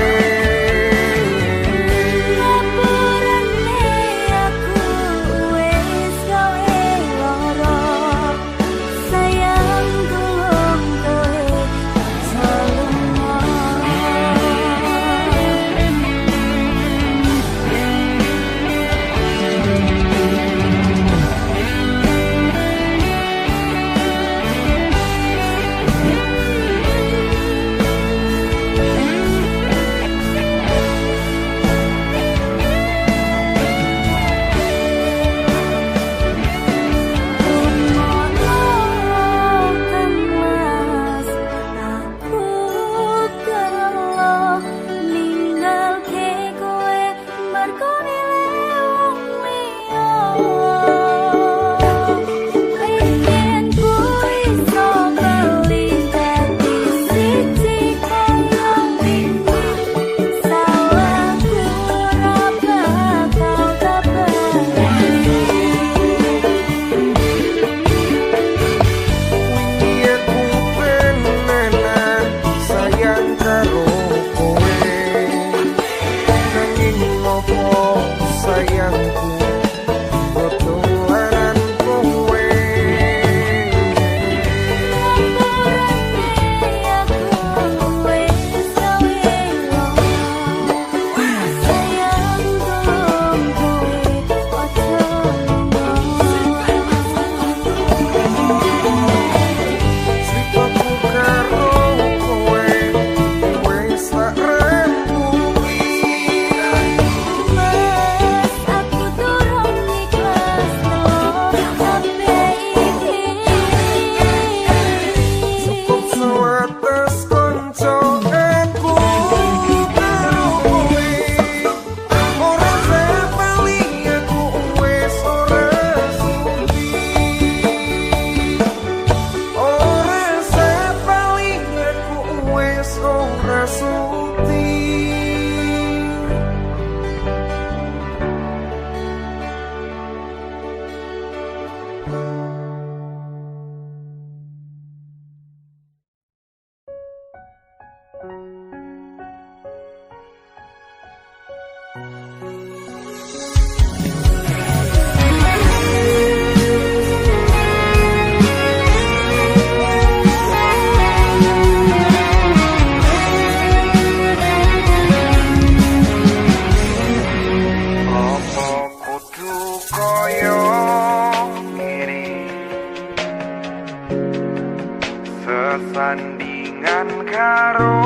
sandingan karo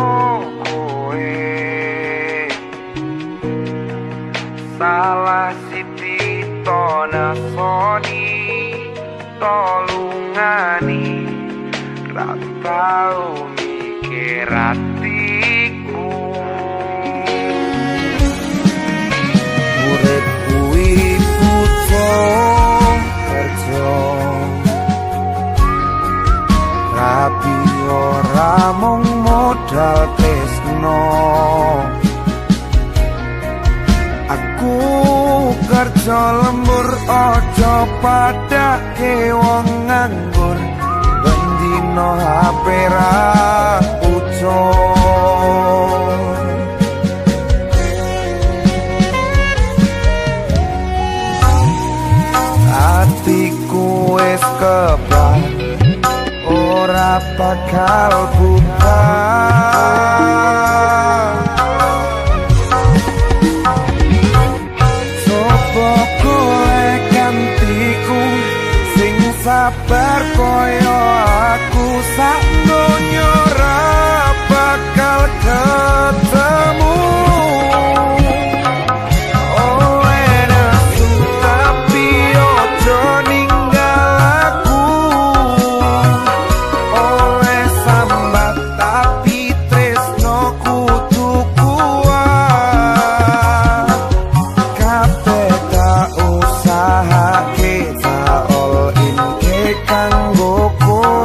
kowe salah siti tona soni tolungani ra tau mikir atiku urip kuwi butuh kerja tapi ora mung modal tresno aku kerja lembur aja padake wong nganggur bendino HP ra ucul atiku wis kebak ora bakal buka coba golek gantiku sing sabar koyo aku sak donya ora bakal ketemu kanggo kowe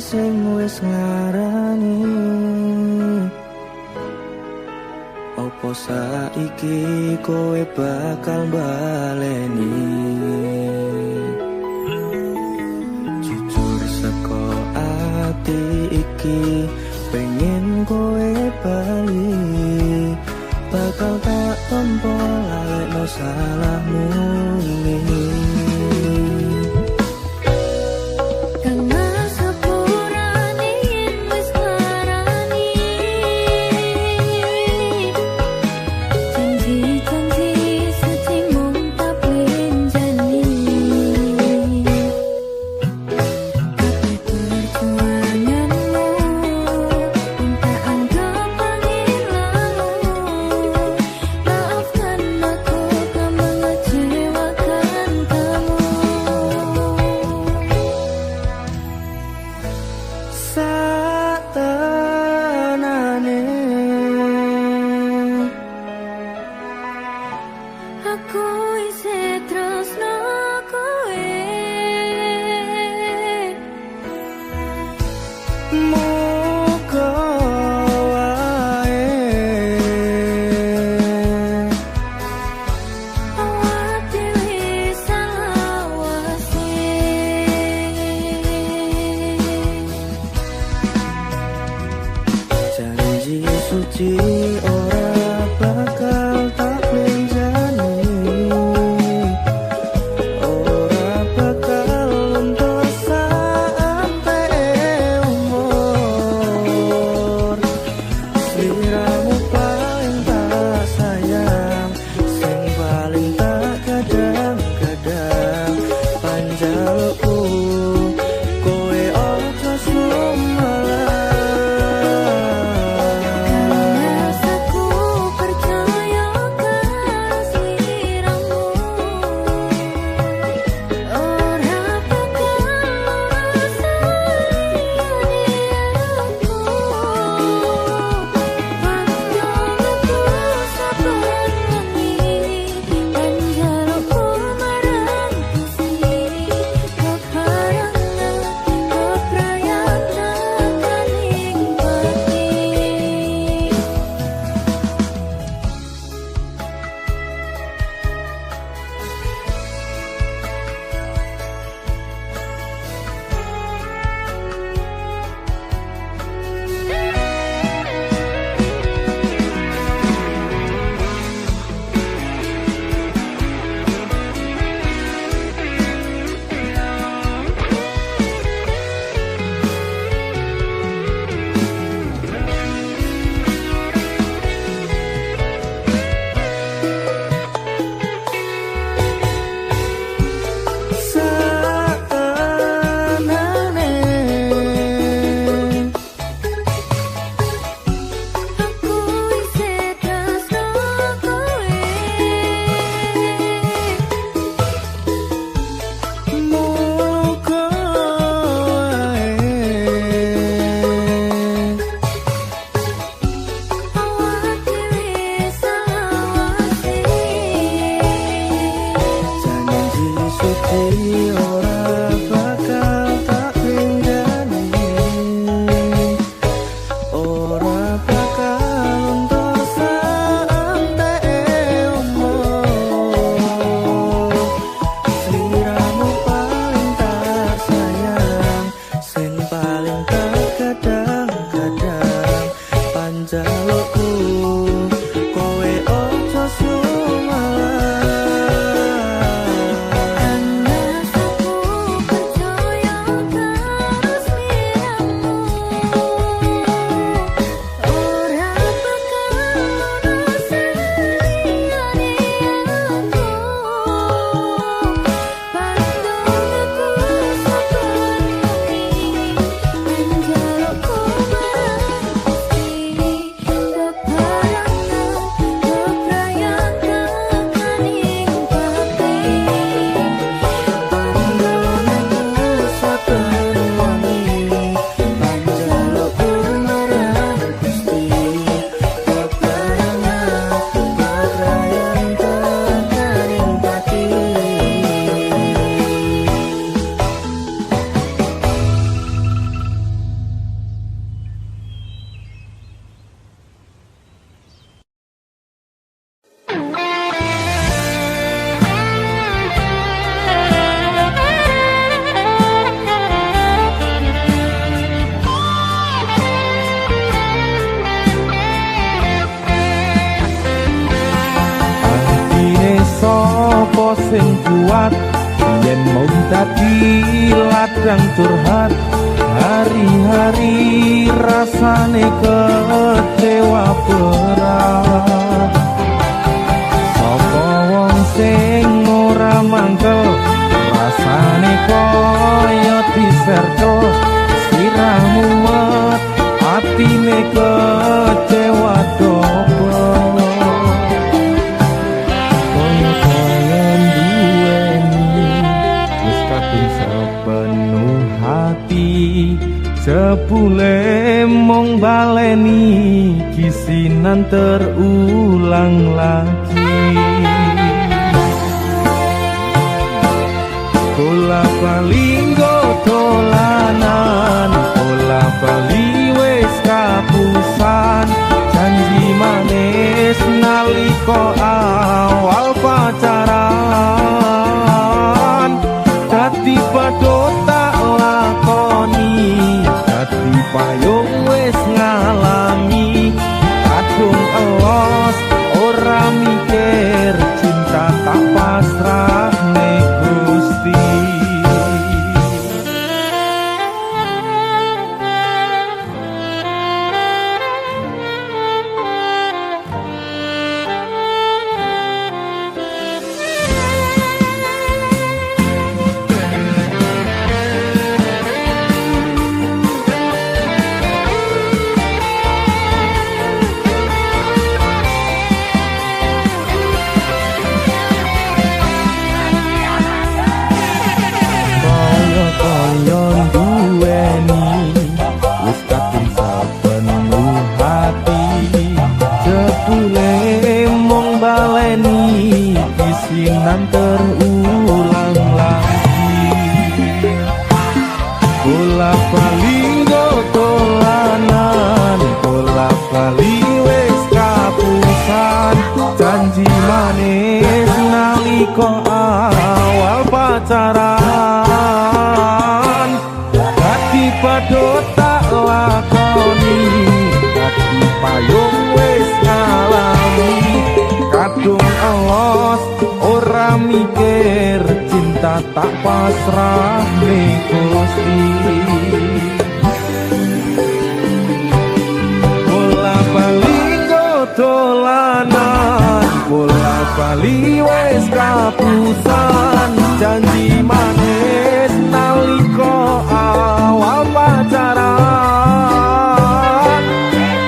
sing wis ngarani. Opo saiki kowe bakal baleni? Jujur saka ati iki pengen kowe bali, bakal tak tompo lalekno salahmu ini. Maafkan aku telah mengecewakan. sapa sing kuat yen mau dadi ladang curhat hari-hari rasane kecewa berat sapa wong sing ora mangkel rasane koyo diserkel siramu mumet atine kecewa dobel koyo-koyon duweni wis kadung sepenuh hati jebule mung baleni kisinan terulang lagi bola bali dolanan bola bali wis kapusan janji manis nalika awal pacaran dadi padha tak lakoni dadi payung wis ngalami kadung elos ora mikir cinta tak pasrah nek Gusti koyon duweni wis kadung sepenuh hati jebule mung baleni kisinan terulang lagi bola bali dolanan bola bali wis kapusan janji manis nalika awal pacaran padha tak lakoni dadi payung wis ngalami kadung elos ora mikir cinta tak pasrah ning Gusti bola bali dolanan bola bali wis kapusan janji manis nalika awal pacaran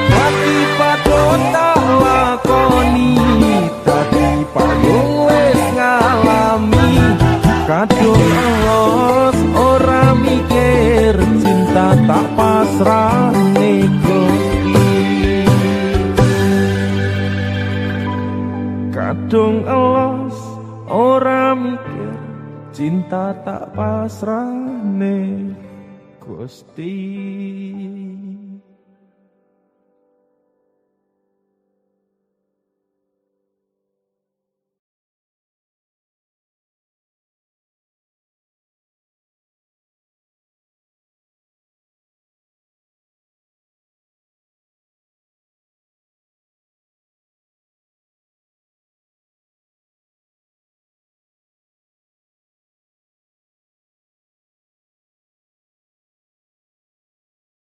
dadi padha tak lakoni dadi payung wis ngalami kadung elos ora mikir cinta tak pasrah ning Gusti kadung elos ora mikir cinta tak pasrah ning Gusti